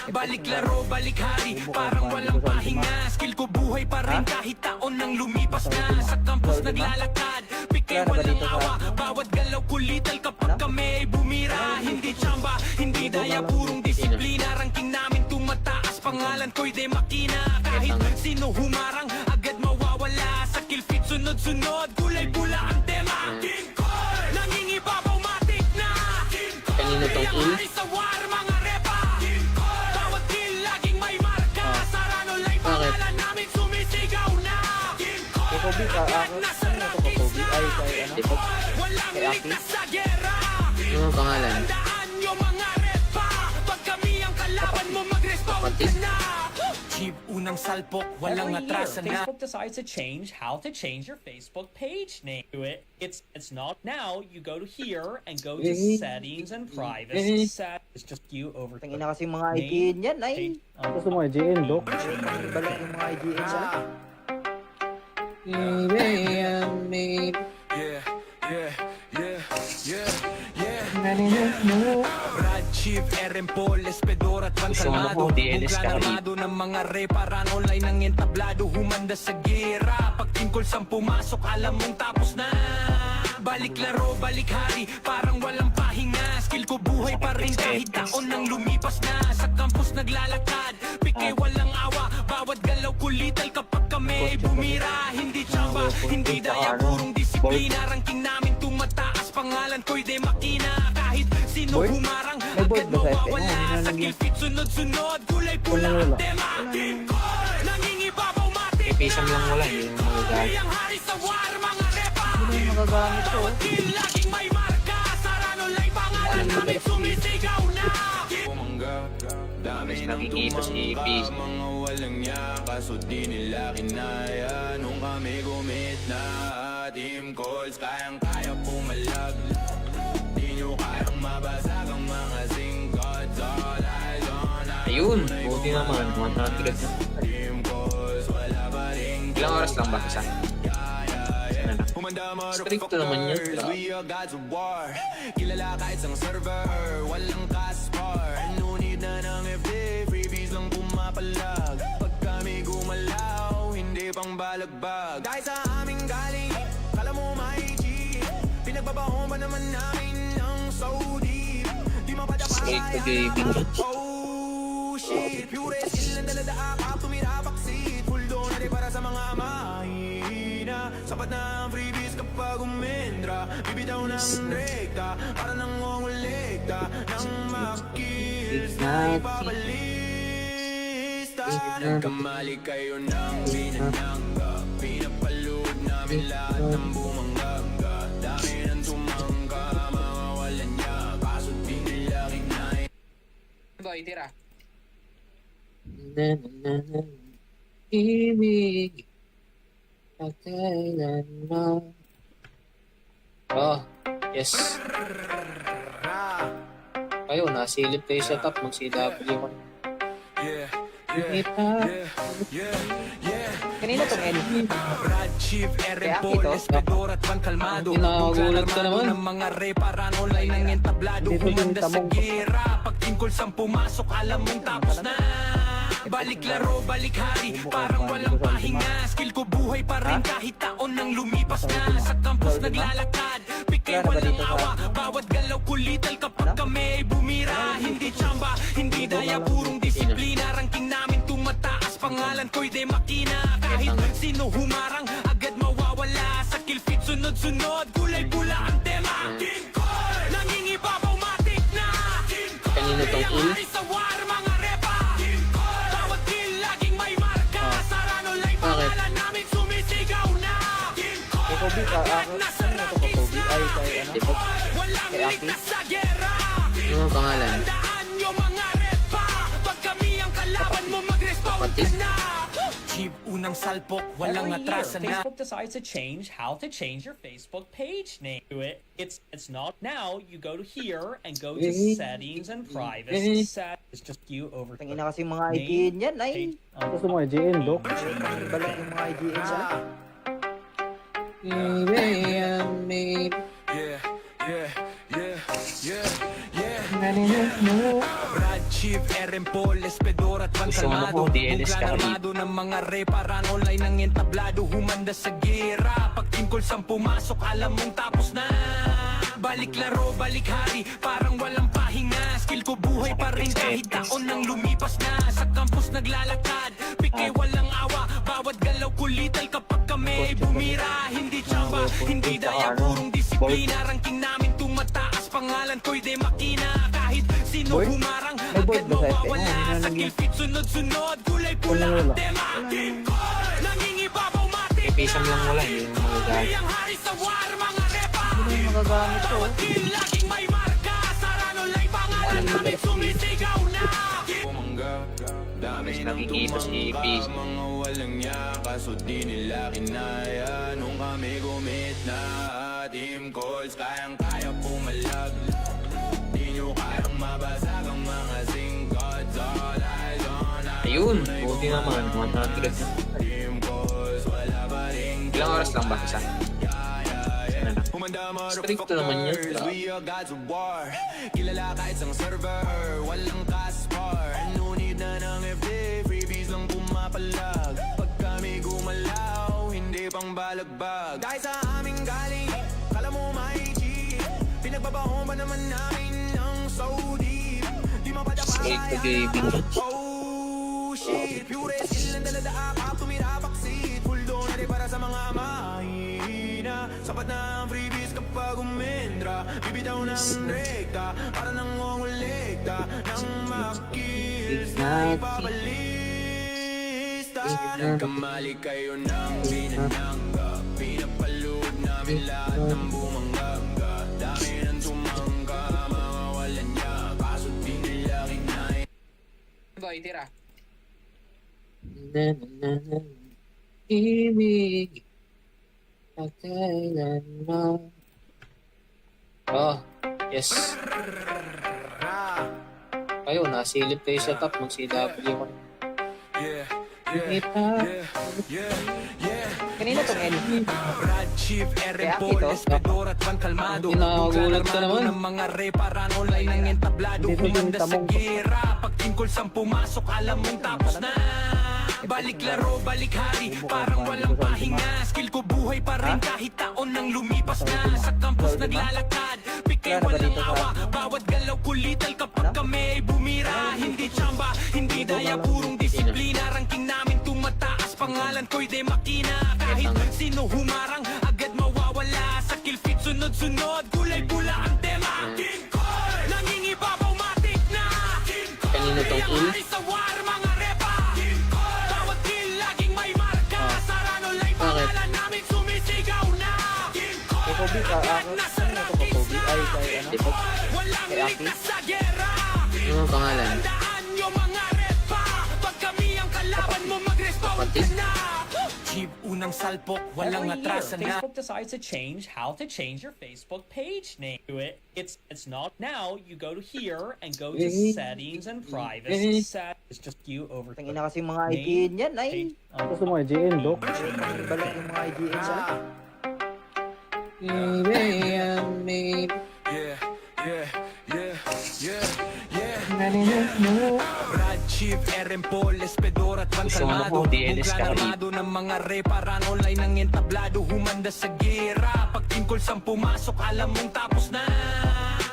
Balik laro, balik hari, parang walang pahinga. Skill ko buhay pa rin kahit taon nang lumipas na. Sa campus naglalakad, pikay walang awa. Bawat galaw kulital kapag kami ay bumira. Hindi tsamba, hindi daya, purong disiplina. Ranking namin tumataas, pangalan ko'y de makina. Kahit sino humarang, agad mawawala. Sa kill feed sunod-sunod, kulay pula ang tema. King Cole, nangingibabaw matik na. King Cole,
Kanino tong
yung
ul?
hari sa war, mga repa. King Cole, bawat kill laging may marka. Sarano lay pangalan namin sumisigaw na. King Cole,
Kay Kobe,
nasa
ano to kay Kobe? Ay, kay ano?
Di ba?
walang
Kay Aki?
ligtas sa gera.
Ano ang pangalan?
Tandaan nyo mga repa. Pag kami ang kalaban mo, mag-respawn ka
Kapatid.
na. Chief, unang salpok, walang
Every year,
atrasan na.
Facebook decides to change how to change your Facebook page name to it. It's not now. You go to here and go to settings and privacy. It's just you over.
Tangina kasi mga IGN yan, ay.
Gusto mo IGN, Dok?
Balik yung mga IGN yan.
Yeah, yeah, yeah, yeah, yeah. Brad Chief, Eren Paul, Espedor at Van
Gusto mo
Calmado.
ako, DLS ka
Armado ng mga reparan online ng entablado. Humanda sa gera. Pag tungkol sang pumasok, alam mong tapos na. Balik laro, balik hari, parang walang pahinga. Skill ko buhay pa rin kahit taon nang lumipas na. Sa campus naglalakad, pikay walang awa. Bawat galaw kulital kapag kami ay bumira. Hindi tsamba, hindi daya, purong disiplina. Ranking namin tumataas, pangalan ko'y de makina. Kahit sino humarang,
May board
agad
ba sa FB?
mawawala. Sa kill feed sunod-sunod, kulay pula ang tema. King Cole, nangingibabaw matik
Ipisang lang wala, hindi mo magagalit.
ang hari sa war, mga repa.
Hindi mo magagamit to.
Kill laging may marka. Sarano lay pangalan namin sumisigaw na.
Pumangga, dami ng
Nakikita si
tumangka.
Peace.
Mga walang yaka, so di nila kinaya. Nung kami gumit na, Team Calls, kayang-kaya pumalag. Di nyo kayang mabasag ang mga singkats. All eyes on us.
Ayun, buti naman. 100 na.
Team Calls, wala pa rin.
Ilang oras lang ba isa?
Humanda
Strict naman yun.
motherfuckers, we are gods of war. Kilala kahit sang server, walang kaspar. No need na ng FD, freebies lang pumapalag. Pag kami gumalaw, hindi pang balagbag. Dahil sa aming galing, kala mo maigi. Pinagbabaon ba naman namin ng so deep? Di
Straight to gaming.
Oh shit, pure skill ang daladaan kapag tumira backseat. Full donate para sa mga mahina. Sapat na ang freebies kapag umendra. Bibitaw ng rekta para nangungulikta ng makills na ipabalista. Nagkamali kayo ng binanangga. Pinapalood namin lahat ng bumangga. Dami ng tumangka, mga walang niya. Kaso di nila kinaya.
Ano ba itira? Na na na na. Ibig. Pagkailan mo. Oh, yes. Kayo, nasilip kayo sa top. Mag-CW ko.
Yeah,
Kanina tong L.
Brad Chief, Eren
Kaya
Paul,
ito.
Espedor at Van Calmado.
Ginagulat ka
Magkalarado
naman.
ng mga reparan online ng entablado.
Dito yung
Humanda sa
tamong-
gera. Pag tungkol sang pumasok, alam mong tapos na. Balik laro, balik hari, parang walang pahinga. Skill ko buhay pa rin kahit taon nang lumipas na. Sa campus naglalakad, pikay walang awa. Bawat galaw kulital kapag kami ay bumira. Hindi tsamba, hindi daya, purong disiplina. Ranking namin tumataas, pangalan ko'y de makina. Kahit sino humarang, agad mawawala. Sa kill feed sunod-sunod, kulay pula ang tema. King Cole, nangingibabaw matik na. King Cole,
Kanino tong
yung
ul?
hari sa war, mga repa. King Cole, bawat kill laging may marka. Sarano lay pangalan namin sumisigaw na. King Cole,
Kay Kobe,
nasa
ano to kay Kobe? Ay, kay ano?
Walang
Kay Aki?
ligtas sa gera.
Ano ang pangalan?
Tandaan mga repa. Pag kami ang kalaban mo, mag-respawn ka na. Jeep, unang salpok, walang
Every year,
atrasan na.
Facebook decides to change how to change your Facebook page name. Do it. It's not now. You go to here and go to settings and privacy. It's just you over.
Tangina kasi mga IGN yan, ay.
Gusto mo IGN, Dok?
Balik yung mga IGN dyan.
Yeah, yeah, yeah, yeah, yeah.
Brad, Chief, Eren Paul, Espedor at Van
Gusto mo
Calmado.
po, DNS
Bugla
ka
armado ng mga reparan online ng entablado. Humanda sa gera. Pag team call 10 pumasok, alam mong tapos na. Balik laro, balik hari, parang walang pahinga. Skill ko buhay pa rin kahit taon nang lumipas na. Sa campus naglalakad, pike walang awa. Bawat galaw kulital kapag kami ay bumira. Hindi tsamba, hindi daya, purong disiplina. Ranking namin tumataas, pangalan ko'y de makina. Kahit sino
Boy?
humarang,
May boy
agad
ba sa FB?
mawawala. Sa kill feed, sunod-sunod, kulay pula
Wala,
ang
wala.
tema. Team call, nangingibabaw matik
Ipisam lang wala, yung mga guys.
Ang hari sa war, mga repa.
Ano yung magagamit to?
Kill, laging may marka. Sarano lang pangalan namin, sumisigaw na.
Pumangga, dami
Mas
ng
nakikita si
tumangka,
Peace.
mga walang niya, kaso di nila kinaya. Nung kami gumit na, team calls, kayang-kaya pumalag. Di nyo kayang mabasag ang mga singkots. All eyes on us.
Ayun, buti naman. 100.
Team calls, wala pa rin.
Ilang oras lang ba isa?
Humanda
Strict naman yun,
motherfuckers,
bro.
we are gods of war. Kilala kahit sa server, walang kaspar. No need na ng FD, freebies lang pumapalag. Pag kami gumalaw, hindi pang balagbag. Dahil sa aming galing, kala mo may G. Pinagbabaon ba naman namin ng so deep? Di
Straight to gaming.
Oh shit, pure skill ang daladaan ka, tumirapaksit. Full donate para sa mga mahina. Sapat na ang freebies kapag umendra. Bibitaw ng rekta, para nangongolekta ng makills na ipabalista. Nagkamali kayo ng binanangga, pinapalood namin lahat ng bumangga. Dami ng tumangga, mga walan niya, kaso di nila kinaya.
Boy, tira. Ibig pagkailan mo. Oh, yes. Ayun, nasilip kayo sa top ng CW ko.
Yeah,
Ita.
Kanina tong N.
Brad, Chief, Eren
Kaya
Paul,
ito?
Espedor at Van Calmado.
Kinakagulat ka
Bugla
naman.
ng mga reparan online ng entablado.
Dito din
Humanda sa
tamong-
gera. Pag team call 10 pumasok, alam mong tapos na. Balik laro, balik hari, parang walang pahinga. Skill ko buhay pa rin kahit taon nang lumipas na. Sa campus naglalakad, pike walang awa. Bawat galaw kulital kapag kami ay bumira. Hindi tsamba, hindi daya, purong disiplina. Ranking namin tumataas, pangalan ko'y de makina. Kahit sino humarang, agad mawawala. Sa kill feed, sunod-sunod, kulay pula ang tema. King Cole, nangingibabaw matik na. King Cole,
Kanino tong
ang
kill?
hari sa war, mga repa. King Cole, bawat kill laging may marka. Sarano lang pangalan namin, sumisigaw na. King Cole,
Kobe,
agad nasa
ano to,
rankings
Kobe?
na.
Ay, kay ano?
King Cole, walang
Kay Aki?
ligtas sa gera.
Ano ang pangalan?
Tandaan nyo mga repa. Pag kami ang kalaban mo, mag-respawn ka na. Jeep, unang salpok, walang
Every year,
atrasan na.
Facebook decides to change how to change your Facebook page name. Do it. It's not now. You go to here and go to settings and privacy. It's just you over.
Tangina kasi mga IGN yan, ay.
Gusto mo IGN, Dok?
Balik yung mga IGN dyan.
Yeah, yeah, yeah, yeah, yeah.
Brad, Chief, Eren Paul, Espedor at Van
Gusto mo
Calmado.
po, DNS
Bugla
ka rin.
armado ng mga reparan online ng entablado. Humanda sa gera. Pag team call 10 pumasok, alam mong tapos na.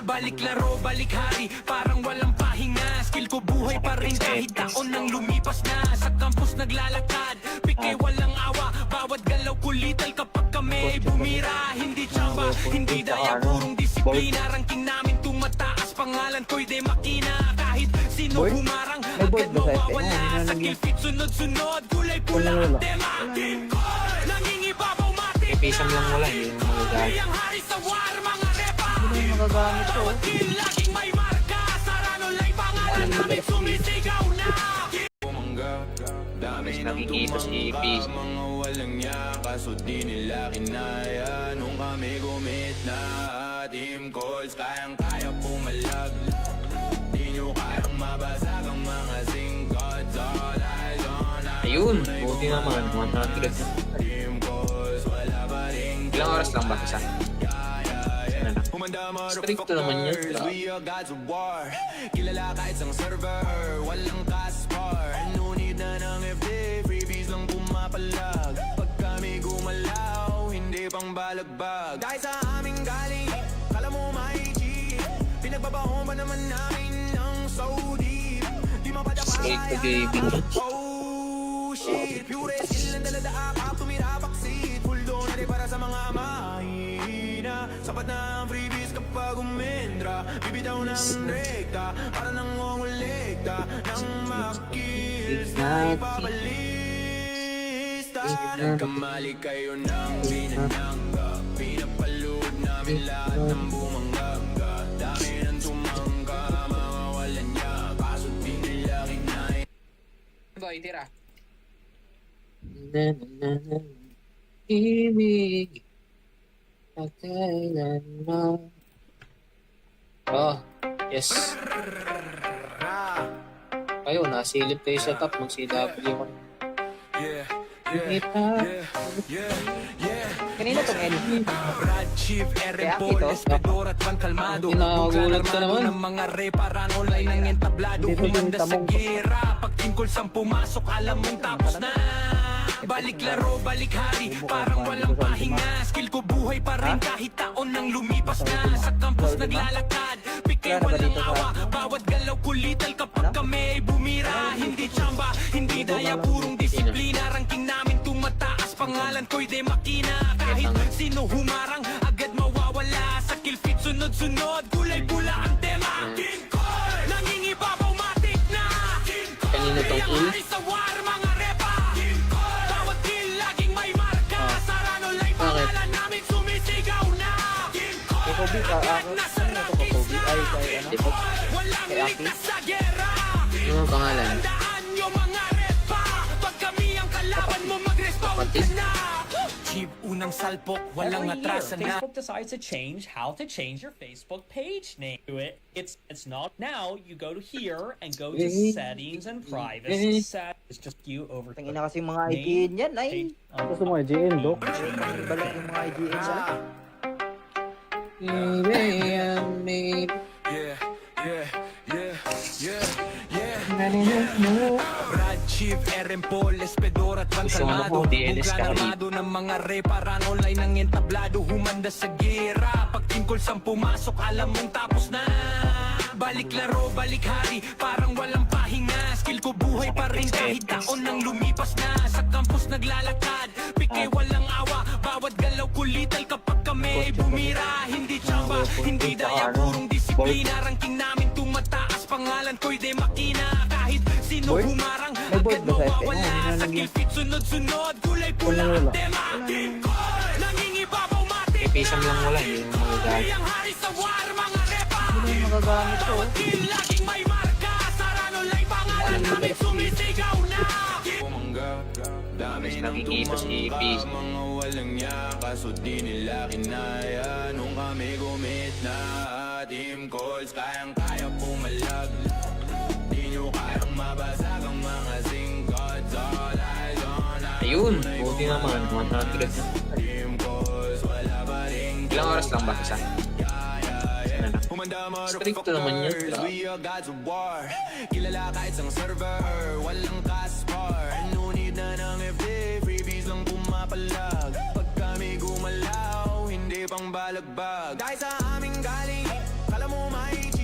Balik laro, balik hari, parang walang pahinga. Skill ko buhay pa rin kahit taon nang lumipas na. Sa campus naglalakad, pike walang awa. Bawat galaw kulital kapag kami ay bumira. Hindi tsamba, hindi daya, purong disiplina. Ranking namin tumataas, pangalan ko'y de makina. Kahit sino
Boy?
humarang,
May boy
agad
ba sa FB?
mawawala. Sa kill feed, sunod-sunod, kulay pula
Wala,
ang
wala.
tema. King Cole, nangingibabaw matik
Ipisam lang wala, yung mga guys.
ang hari sa war, mga repa.
Ano yung magagamit to?
Kill, laging may marka. Sarano lang pangalan namin sumisigaw na.
Dami ng
nakikita si
tumangka,
Peace.
mga walang yaka, so di nila kinaya. Nung kami gumit na, team calls, kayang-kaya pumalag. Di nyo kayang mabasag ang mga singkots. All eyes on us.
Ayun, buti naman. 100.
Team calls, wala pa rin.
Ilang oras lang ba isa?
Humanda
Stricto naman yun.
motherfuckers, we are gods of war. Kilala kahit sang server, walang kaspar. No need na ng FD, freebies lang pumapalag. Pag kami gumalaw, hindi pang balagbag. Dahil sa aming galing, kala mo may G. Pinagbabaon pa naman namin ng so deep. Di
Straight to gaming.
Oh shit, pure skill ang dalada akap, tumira baksit. Full donate para sa mga mahina. Sapat na ang freebies kapag umendra. Bibitaw ng rekta, para nang ngongolekta. Nang makills na ipabalista. Nagkamali kayo ng binanangga. Pinapalood namin lahat ng bumangga. Dami ng tumangka, mga walang niya. Kaso di nila kinaya.
Boy, tira. Ibig pagkailan mo. Oh, yes. Kayo, nasilip kayo sa top. Mag-CW ko.
Yeah,
Kita.
Kanina tong LP.
Brad Chief, Eren
Kaya
Paul,
ito.
Espedor at Van Calmado.
Nagulat ka
Armado
naman.
ng mga reparan online ng entablado.
Dito
Humanda
yung
sa
tamong-
gera. Pag tungkol sang pumasok, alam mong tapos na. Balik laro, balik hari, parang walang pahinga. Skill ko buhay pa rin kahit taon nang lumipas na. Sa campus naglalakad, pikay walang awa. Bawat galaw kulital kapag kami ay bumira. Hindi tsamba, hindi daya, purong disiplina. Ranking namin tumataas, pangalan ko'y de makina. Kahit sino humarang, agad mawawala. Sa kill feed sunod-sunod, kulay-pula ang tema. King Cole, nangingibabaw matik na. King Cole,
Kanina tong
kaya
kill?
hari sa war, mga repa. King Cole, bawat kill laging may marka. Sarano lang pangalan namin sumisigaw na. King Cole,
Kay Kobe,
agad
ano
nasa
to pa Kobe? Ay, kay ano?
Di ba?
walang
Kay Aki?
ligtas sa gera.
Ano ang pangalan?
Tandaan nyo mga repa. Pag kami ang kalaban mo, mag-respawn ka
Kapatid?
na. Chief, unang salpok, walang
Every year,
atrasan na.
Facebook decides to change how to change your Facebook page name to it. It's not now. You go to here and go to settings and privacy. It's just you over.
Tangina kasi mga IGN yan ay.
Gusto mo IGN, Doc?
Balik yung mga IGN dyan.
Yeah, yeah, yeah, yeah, yeah.
Brad Chief, Eren Paul, Espedor at Van
Gusto mo
Calmado.
ako, DNS ka
Buglan
rin.
armado ng mga reparan online ng entablado. Humanda sa gera. Pag tungkol sang pumasok, alam mong tapos na. Balik laro, balik hari, parang walang pahinga. Skill ko buhay pa rin kahit taon nang lumipas na. Sa campus naglalakad, pikay walang awa. Bawat galaw kulital kapag kami ay bumira. Hindi tsamba, hindi daya, purong disiplina. Ranking namin tumataas, pangalan ko'y de makina. Kahit sino
Board?
humarang,
May board
agad
ba sa FB?
mawawala. Sa kill feed sunod-sunod, kulay-pula
Wala,
ang
wala.
tema. King Cole, nangingibabaw matik
Ipisam lang wala. Yung mga guys.
ang hari sa war, mga repa.
Ano yung magagamit to?
Kill laging may marka. Sarano lang pangalan namin sumisigaw na.
Bumangga, dami ng
nakikita si
tumangka,
Peace.
mga walang yaka, so di nila kinaya. Nung kami gumit na, team calls, kayang-kaya pumalag. Di nyo kayang mabasag ang mga singkots. All eyes on us.
Ayun, buti naman. 100.
Team calls, wala pa rin.
Ilang oras lang ba isa?
Humanda
Stricto naman yun.
motherfuckers, we are gods of war. Kilala kahit sang server, walang kaspar. No need na ng FD, freebies lang pumapalag. Pag kami gumalaw, hindi pang balagbag. Dahil sa aming galing, kala mo may G.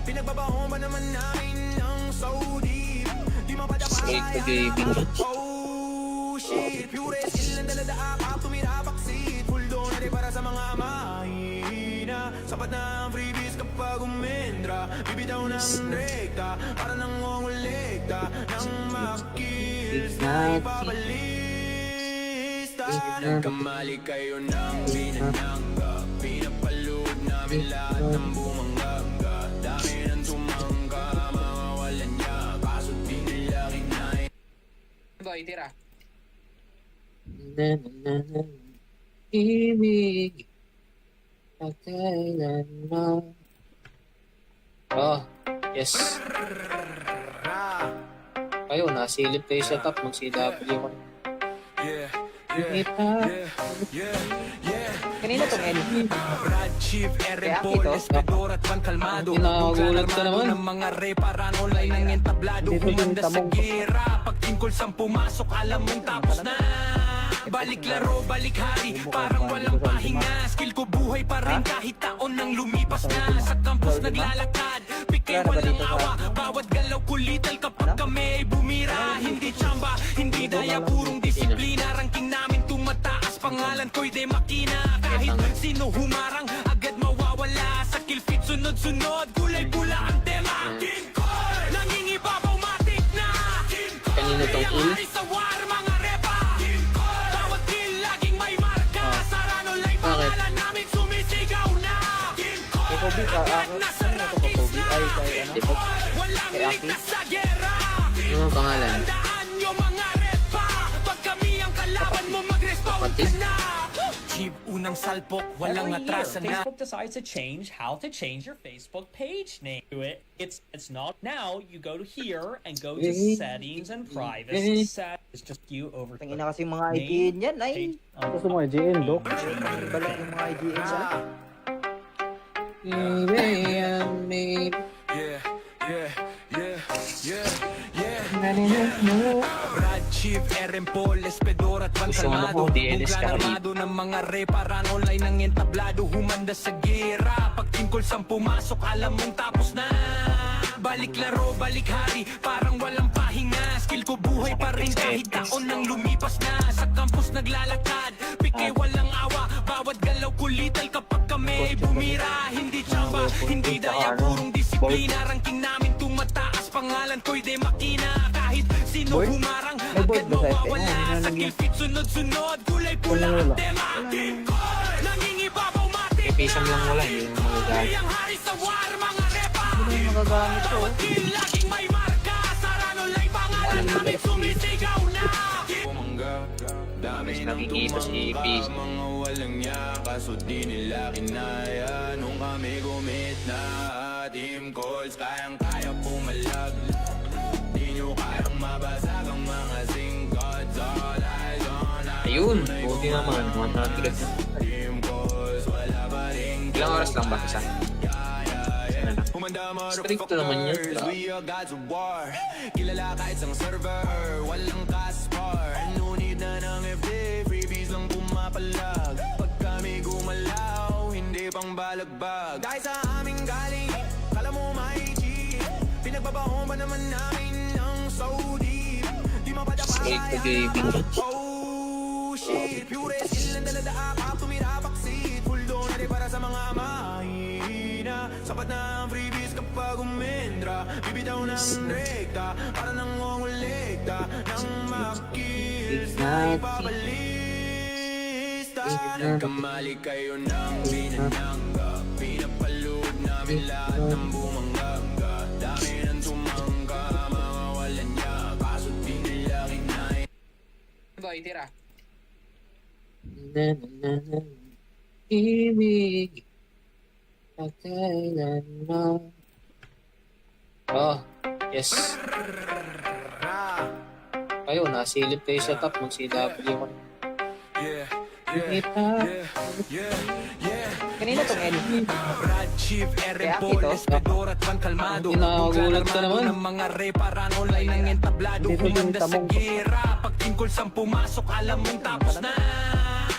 Pinagbabaon pa naman namin ng so deep. Di mapadapa
Straight to gaming.
Oh shit, pure skill ang dalada akap, tumira baksit. Full donate para sa mga mahina. Sapat na ang freebies kapag umendra. Bibitaw ng rekta, para nang ngongolekta. Nang makills na ipabalista. Nagkamali kayo ng binanangga. Pinapalood namin lahat ng bumangga. Dami ng tumangka, mga
Boy, tira. Na na na na. Ibig. Pagkailan mo. Oh, yes. Ayun, nasilip kayo sa top ng CW ko.
Yeah,
Kita.
Kanina tong N.
Brad Chief, Eren
Kaya
Paul,
ito?
Espedor at Juan Calmado.
Kinakagulat ka
Armado
naman.
ng mga reparang online ng entablado.
Dito din
Humanda sa
tamong-
gera. Pag tungkol sa pumasok, alam mong tapos na. Balik laro, balik hari, parang walang pahinga. Skill ko buhay pa rin kahit taon nang lumipas na. Sa campus naglalakad, pikay walang awa. Bawat galaw kulital kapag kami ay bumira. Hindi tsamba, hindi daya, purong disiplina. Ranking namin tumataas, pangalan ko'y de makina. Kahit sino humarang, agad mawawala. Sa kill feed sunod-sunod, kulay pula ang tema. King Koy, nangingibabaw matik na. King Koy,
Kanino tong
ang
kill?
hari sa war, mga repa. King Koy, bawat kill laging may marka. Sa ranol ay pangalan namin sumisigaw na. King Koy,
Ikaw, Bi,
agad nasa
ano to,
rankings
Kobe?
na.
Ay, kay ano?
Di ba?
Walang
Kay Aki?
ligtas sa gera.
Ano ang pangalan?
Tandaan nyo mga repa. Pag kami ang kalaban mo, mag-respond ka
Kapatid?
na. Jeep, unang salpok, walang
Every year,
atrasan na.
Facebook decides to change how to change your Facebook page name. Do it. It's not now. You go to here and go to settings and privacy. Set is just you over.
Tangina kasi mga IGN yan ay.
Gusto mo IGN, Doc?
Balik yung mga IGN yan.
yeah, yeah, yeah, yeah, yeah.
Brad Chief, Eren Paul, Espedor at Juan
Gusto mo
Calmado.
po, DNS
Buglan
ka rin.
armado ng mga reparan online ng entablado. Humanda sa gera. Pag tungkol sa pumasok, alam mong tapos na. Balik laro, balik hari, parang walang pahinga. Skill ko buhay pa rin kahit taon nang lumipas na. Sa campus naglalakad, pikay walang awa. Bawat galaw kulital kapag kami ay bumira. Hindi tsamba, hindi daya, purong disiplina. Ranking namin tumataas, pangalan ko'y de makina. Kahit sino
Board?
humarang,
May board
agad
ba sa FX?
mawawala. Sa kill feed sunod-sunod, kulay pula ang tema. King Koy, nangingibabaw matik
Pisang lang wala, hindi mo magagamit.
ang hari sa war, mga repa.
Ano yung magagamit to?
Kill laging may marka. Sa ranol ay pangalan namin sumisigaw na.
Pumangga, dami
Mas
ng
nakikita si
tumangka,
Peace.
mga walang niya, kaso di nila kinaya. Nung kami gumit na, team calls, kayang-kaya pumalag. Di nyo kayang mabasag ang mga singkats. All eyes on us.
Ayun, buti naman. 100.
Team calls, wala pa rin.
Ilang oras lang ba isa?
Humanda
Stricto naman yun.
motherfuckers, we are gods of war. Kilala kahit isang server, walang caspar. No need na ng FD, freebies lang pumapalag. Pag kami gumalaw, hindi pang balagbag. Dahil sa aming galing, kala mo may G. Pinagbabaon ba naman namin ng so deep? Di
Straight to gaming.
Oh shit, pure skill ang daladaak, tumira backseat. Full donate para sa mga mahina. Sapat na ang freebies kapag umendra. Bibitaw ng rekta, para nang ngongolekta. Nang makills na ipabalista. Kamali kayo ng binanangga. Pinapalood namin lahat ng bumangga. Dami ng tumangga, mga walang niya. Kaso di nila kinaya.
Boy, tira. Na na na na. Ibig. Pagkailan mo. Oh, yes. Ayun, nasilip kayo sa top ng CW ko.
Yeah,
Kita.
Kanina tong N.
Brad Chief, Eren
Kaya
Paul,
ito?
Espedor at Juan Calmado.
Kinakagulat ka
Buglan
naman.
armado ng mga reparan online ng entablado.
Dito din
Humanda sa
tamong-
gera. Pag tungkol sa pumasok, alam mong tapos na.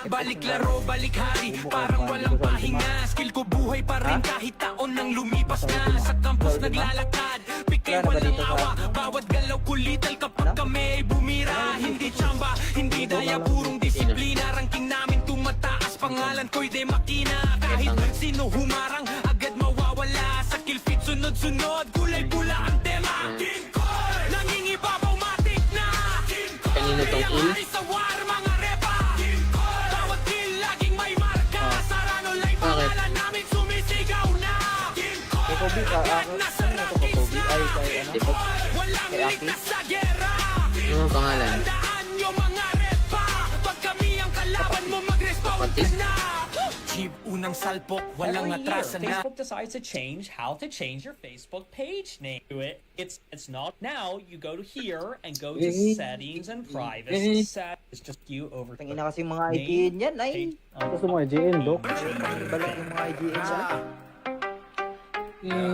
Balik laro, balik hari, parang walang pahinga. Skill ko buhay pa rin kahit taon nang lumipas na. Sa campus naglalakad, pikay walang awa. Bawat galaw kulital kapag kami ay bumira. Hindi tsamba, hindi daya, purong disiplina. Ranking namin tumataas, pangalan ko'y de makina. Kahit sino humarang, agad mawawala. Sa kill feed sunod-sunod, kulay pula ang tema. King Koy, nangingibabaw matik na. King Koy,
Kanino tong
ang
kill?
hari sa war, mga repa. King Koy, bawat kill laging may marka. Sa ranol ay pangalan namin sumisigaw na. King Koy,
Kay Kobe,
agad nasa
ano to, Kobe? Ay, kay ano?
King Koy, walang
Kay Aki?
ligtas sa gera.
Ano ang pangalan?
Tandaan unang salpok, walang
Every year,
atrasan na.
Facebook decides to change how to change your Facebook page name. Do it. It's not now. You go to here and go to settings and privacy. Set is just you over.
Tangina kasi mga IGN yan ay.
Gusto mo IGN, Doc?
Balik yung mga IGN yan.
Yeah,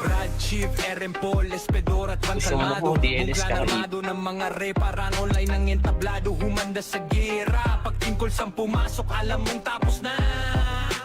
Brad, Chief, Eren Paul, Espedor at Van
Gusto mo
Calmado
po, DNS
Kung
ka
kalamado ng mga reparan online ng entablado Humanda sa gera Pag tungkol sang pumasok alam mong tapos na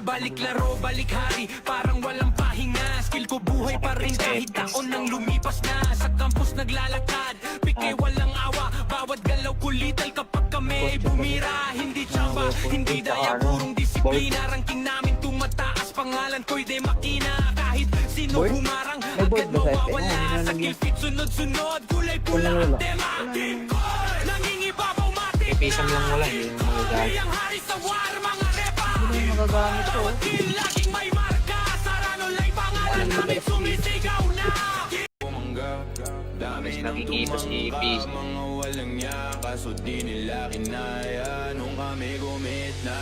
Balik laro, balik hari Parang walang pahinga Skill ko buhay pa rin kahit taon nang lumipas na Sa campus naglalakad Pike walang awa Bawat galaw kulital kapag kami ay bumira Hindi tsamba, hindi daya Purong disiplina Ranking namin tumataas Pangalan ko'y de makina Kahit sino humarang Agad mawawala Sa kill feed sunod-sunod Kulay pula ang tema Team Call Nangingibabaw matik
Ipisang lang wala, hindi mo magagamit.
Ang hari sa war Mga repa
Hindi mo magagamit to.
Bawat laging may marka Sarano lay pangalan Kami sumisigaw na
Dami
Mas
ng
nakikita si
tumangka,
Peace.
mga walang yaka So di nila kinaya Nung kami gumit na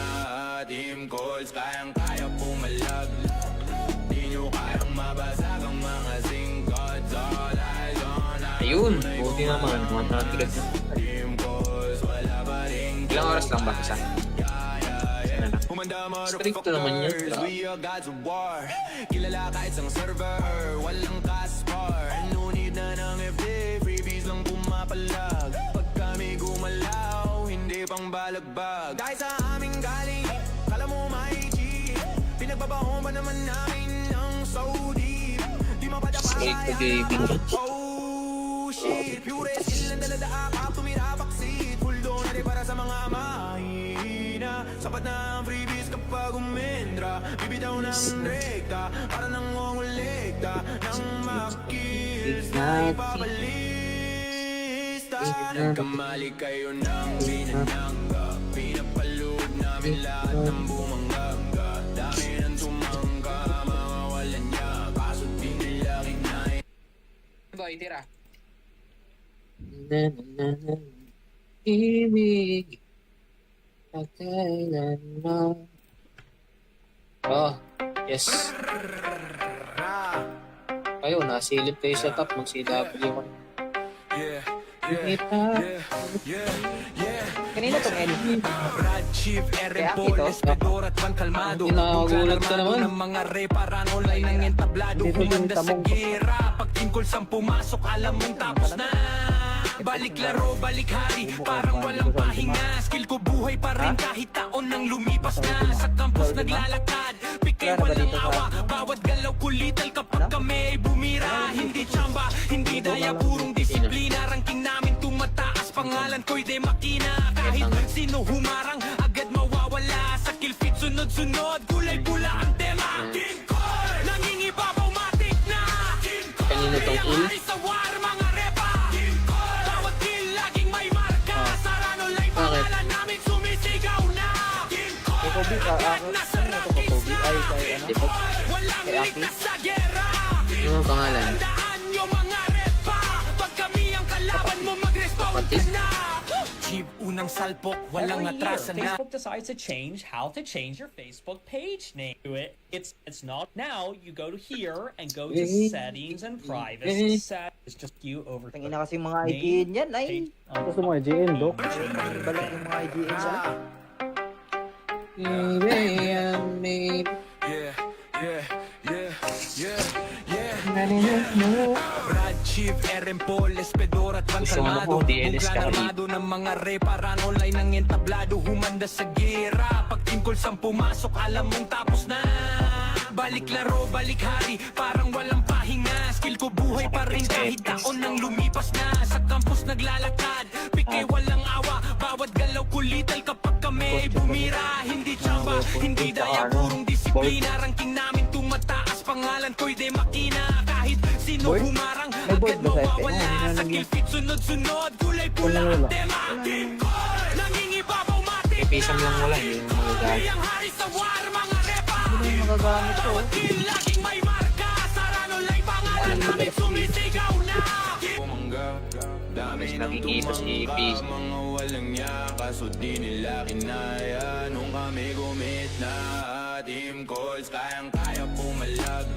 Team calls, kayang-kaya pumalag Di nyo kayang mabasag ang mga singkat All eyes on us
Ayun, buti naman. 100.
Team calls, wala pa rin
Ilang oras lang ba isa?
Humanda
Strict naman yun.
motherfuckers, we are gods of war Kilala kahit sang server, walang kaspar No need na ng FD, freebies lang pumapalag Pag kami gumalaw, hindi pang balagbag Dahil sa aming galing, kala mo maigi Pinagbabaon ba naman namin ng so deep Di
Straight to gaming.
Oh shit, pure skill ang daladaan Kap tumira baksit, full donate para sa mga mahina Sapat na ang freebies kapag umendra Bibitaw ng rekta, para nang ngongolekta Nang makills na ipabalista Nagkamali kayo ng binanangga Pinapalood namin lahat ng bumanganga Dami ng tumangka, mga walang niya Kaso di nila kinaya
Boy, tira. Ibig Pagkailan mo. Oh, yes. Kayo, nasilip kayo sa top. Mag-CW ko.
Kanina tong N.
Brad, Chief, Eren
Kaya
Paul,
ito?
Espedor at Van Calmado
Kinakagulat ka naman.
Ng mga reparan online ng entablado
Dito
Humanda
yung
sa
tamong-
gera Pag tungkol sang pumasok alam mong tapos na Balik laro, balik hari Parang walang pahinga Skill ko buhay pa rin kahit taon nang lumipas na Sa campus naglalakad Pike walang awa Bawat galaw kulital kapag kami ay bumira Hindi tsamba, hindi daya Purong disiplina Ranking namin tumataas Pangalan ko'y de makina Kahit sino humarang Agad mawawala Sa kill feed sunod-sunod Kulay pula ang tema King Call Nangingibabaw matik na King Call
Kanino tong
Ang
kill?
hari sa war Mga repa King Call Bawat kill laging may marka Sarano lay pangalan namin sumisigaw na King Call
Kay Kobe ka,
Nasa
ano to kay Kobe? Ay, kay ano?
Di ba?
Walang
Kay Aki?
ligtas sa gera
Ano ang pangalan?
Tandaan nyo mga repa Pag kami ang kalaban mo mag-respond ka
Kapatid?
na Chief, unang salpok, walang
Every year,
atrasan na
Facebook decides to change how to change your Facebook page name. Do it. It's not now. You go to here and go to settings and privacy. Set is just you over.
Tangina kasi mga IGN yan ay.
Gusto mo IGN, Doc?
Balik yung mga IGN yan.
Brad, Chief, Eren Paul, Espedor at Van
Gusto mo
Calmado
po, DNS ka
Armado ng mga reparan online ng entablado Humanda sa gera Pag tungkol sang pumasok alam mong tapos na Balik laro, balik hari Parang walang pahinga Skill ko buhay pa rin kahit taon nang lumipas na Sa campus naglalakad Pike walang awa Bawat galaw kulital kapag kami ay bumira Hindi tsamba, hindi daya Purong disiplina Ranking namin tumataas Pangalan ko'y de makina Kahit sino
Boy?
humarang
May board
Agad
ba sa FX?
mawawala Sa kill feed sunod-sunod Kulay pula
Wala,
ang
wala.
tema Team Call Nangingibabaw matik
Ipisang lang wala, hindi mo magagamit.
Ang hari sa war Mga repa
Hindi mo magagamit to.
Kill laging may marka Sarano lay pangalan Kami sumisigaw na
Bumangga, dami ng
nakikita si Peace.
Mga walang niya, kaso di nila kinaya. Nung kami gumit na team calls, kayang-kaya pumalag.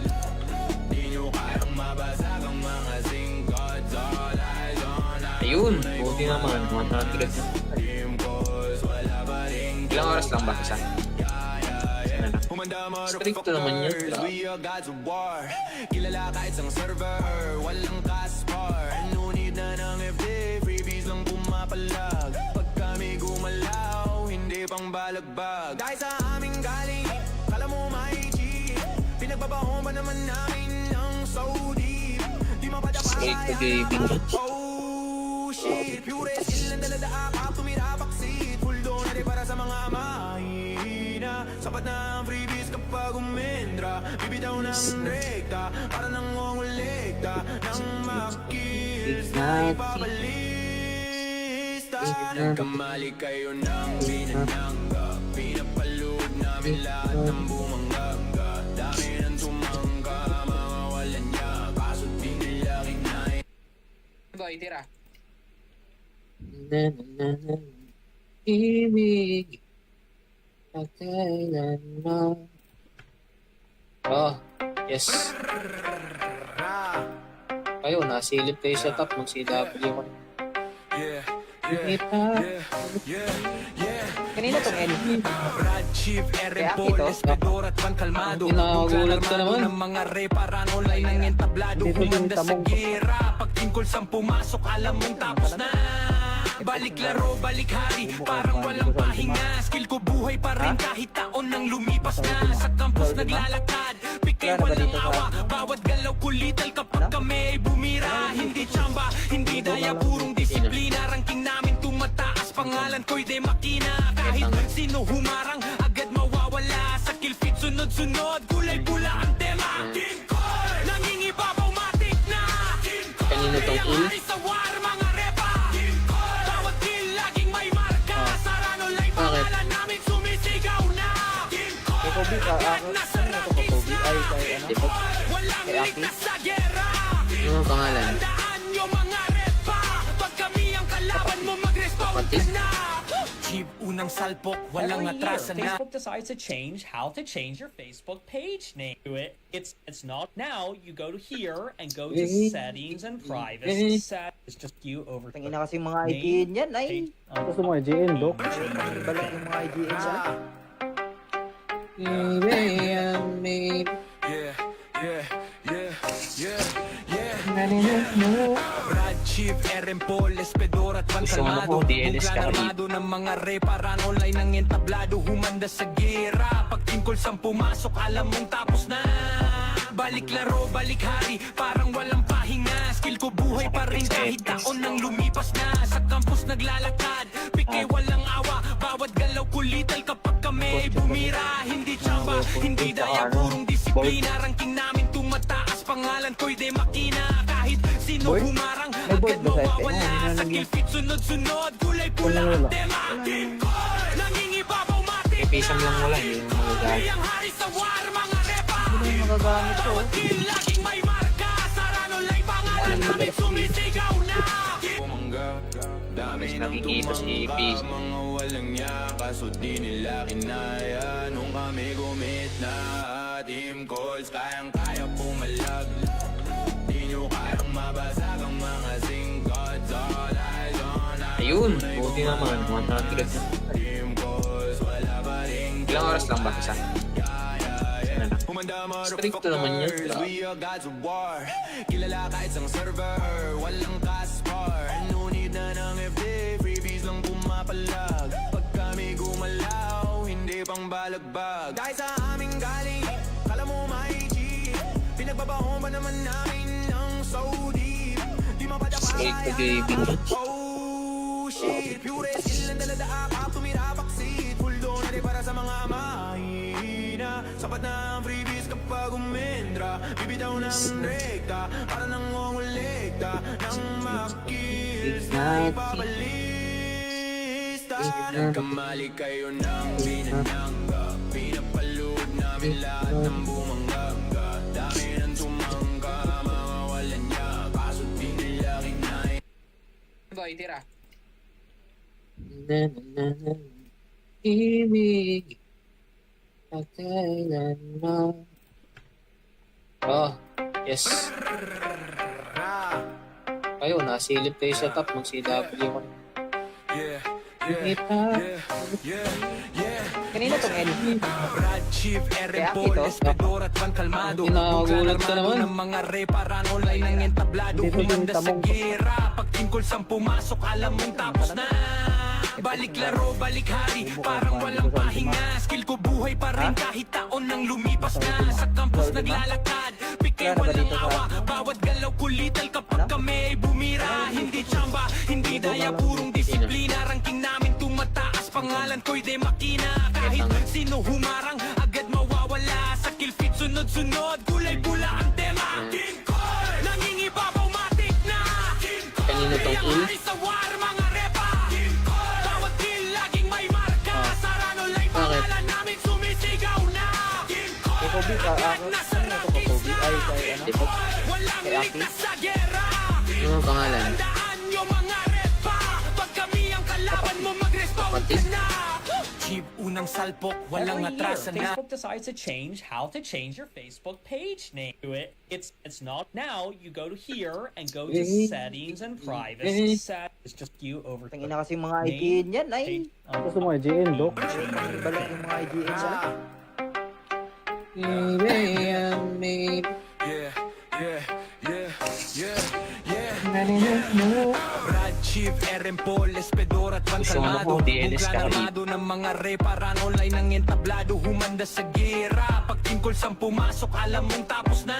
Di nyo kayang mabasag ang mga singkots. All eyes on us.
Ayun, buti naman. 100.
Team calls, wala pa rin.
Ilang oras lang ba isa?
Stricto
naman yun.
We are gods of war. Kilala kahit sang server, walang kaspar. No need na ng FD, freebies lang pumapalag. Pag kami gumalaw, hindi pang balagbag. Dahil sa aming galing, kala mo may cheat. Pinagbabaon ba naman namin ng so deep? Di
Straight to
mapadapaya.
gaming.
Oh shit, pure skill ang dalada akap, tumira backseat. Full donate para sa mga mahina. Sapat na ang freebies kapag umendra. Bibitaw ng rekta, para nang ngongolekta. Nang makills na ipabalista. Nagkamali kayo ng binanangga. Pinapalood namin lahat ng bumangga. Dami ng tumangga, mga walan niya. Kaso di nila kinaya.
Boy, tira. Ibig pagkailan mo. Oh, yes. Kayo, nasilip kayo sa top ng CW ko.
Yeah,
Ita.
Kanina tong enemy.
Brad Chief, Eren
Kaya
Paul,
ito?
Espedor at Van Calmado.
Ginagulat ka
Armado
naman.
ng mga reparan online ng entablado.
Dito yung
Humanda sa
tamong-
gera. Pag tingkol sang pumasok, alam mong tapos na. Balik laro, balik hari, parang walang pahinga. Skill ko buhay pa rin kahit taon nang lumipas na. Sa campus naglalakad, pikay walang awa. Bawat galaw kulital kapag kami ay bumira. Hindi tsamba, hindi daya, purong disiplina. Ranking namin tumataas, pangalan ko'y de makina. Kahit sino humarang, agad mawawala. Sa kill feed sunod-sunod, kulay pula ang tema. Nangingibabaw matik na.
Kanino tong
Yang
kill?
hari sa war, mga repa. Bawat kill laging may marka. Sarano lay pangalan namin sumisigaw na.
Kay Kobe,
Nasa
ano to kay Kobe? Ay, kay ano?
walang
Kay Aki?
ligtas sa gera.
Ano ang pangalan?
Tandaan nyo mga repa. Pag kami ang kalaban mo, mag-respawn ka na. Jeep, unang salpok, walang
Every year,
atrasan na.
Facebook decides to change how to change your Facebook page name. Do it. It's not now. You go to here and go to settings and privacy. It's just you over.
Tangina kasi mga IGN yan ay.
Gusto mo IGN, Doc?
Balik yung mga IGN yan.
Yeah, yeah, yeah, yeah, yeah.
Brad Chief, Eren Paul, Espedor at Van
Gusto mo
Calmado.
po, DNS ka
Armado ng mga reparan online ng entablado. Humanda sa gera. Pag tingkol sang pumasok, alam mong tapos na. Balik laro, balik hari, parang walang pahinga. Skill ko buhay pa rin kahit taon nang lumipas na. Sa campus naglalakad, pikay walang awa. Bawat galaw kulital kapag kami ay bumira. Hindi tsamba, hindi daya, purong disiplina. Ranking namin tumataas, pangalan ko'y de makina. Kahit sino humarang,
May board
agad
ba sa
mawawala.
FX?
Sa kill feed sunod-sunod, kulay pula ang tema. Nangingibabaw matik
Ipisang lang wala, hindi mo magagamit.
Yang hari sa war, mga repa.
Hindi mo magagamit to.
Kill laging may marka. Sarano lay pangalan namin sumisigaw na.
Pumangga, dami
Mas
ng
nakikita si
tumangga.
Peace.
Mga walang niya, kaso di nila kinaya. Nung kami gumit na team calls, kayang-kaya pumalag. Di nyo kayang mabasag ang mga singkots. All eyes on us.
Ayun, buti naman. 100.
Team calls, wala pa rin.
Ilang oras lang ba isa?
Stricto
naman yun.
We are gods of war. Kilala kahit sang server, walang kaspar. No need na ng FD, freebies lang pumapalag. Pag kami gumalaw, hindi pang balagbag. Dahil sa aming galing, kala mo may cheat. Pinagbabaon ba naman namin ng so deep? Di
Straight to
mapadapaya.
gaming.
Oh shit, pure skill ang dalada akap, tumira backseat. Full donate para sa mga mahina. Sapat na ang freebies kapag umendra. Bibitaw ng rekta, para nang ngongolekta. Nang makills na ipabalista. Nagkamali kayo ng binanangga. Pinapalood namin lahat ng bumangga. Dami ng tumangga, mga walan niya. Kaso di nila kinaya.
Boy, tira. Ibig pagkailan mo. Oh, yes. Kayo, nasilip kayo sa top ng CW ko.
Kanina tong L.
Brad Chief, Eren
Kaya
Paul,
ito.
Espedor at Van Calmado.
Kinagulat ka naman.
Ng mga reparan online ng entablado.
Dito yung
Humanda sa
tamong-
gera. Pag tingkol sang pumasok, alam mong tapos na. Balik laro, balik hari, parang walang pahinga. Skill ko buhay pa rin kahit taon nang lumipas na. Sa campus naglalakad, pikay walang awa. Bawat galaw kulital kapag kami ay bumira. Hindi tsamba, hindi daya, purong disiplina. Ranking namin tumataas, pangalan ko'y de makina. Kahit sino humarang, agad mawawala. Sa kill feed sunod-sunod, kulay pula ang tema. Nangingibabaw matik na.
Kanina tong
Yang
ul.
hari sa war, mga repa. Bawat kill laging may marka. Sarano lay pangalan namin sumisigaw na.
Kay Kobe, ano to kay Kobe? Ay, kay ano?
Walang
Kay Aki?
ligtas sa gera.
Ano ang pangalan?
Tandaan nyo mga repa. Pag kami ang kalaban mo, mag-respawn
Kapatid?
ka na. Chief, unang salpok, walang
Every year,
atrasan na.
Facebook decides to change how to change your Facebook page name to it. It's not now. You go to here and go to settings and privacy. Set is just you over.
Tangina kasi mga IGN yan ay.
Gusto mo IGN, Dok?
Balik yung mga IGN yan.
Brad Chief, Eren Paul, Espedor at Van
Gusto mo
Calmado.
ko, DLS ka rin.
Armado ng mga reparan online ng entablado. Humanda sa gera. Pag tingkol sang pumasok, alam mong tapos na.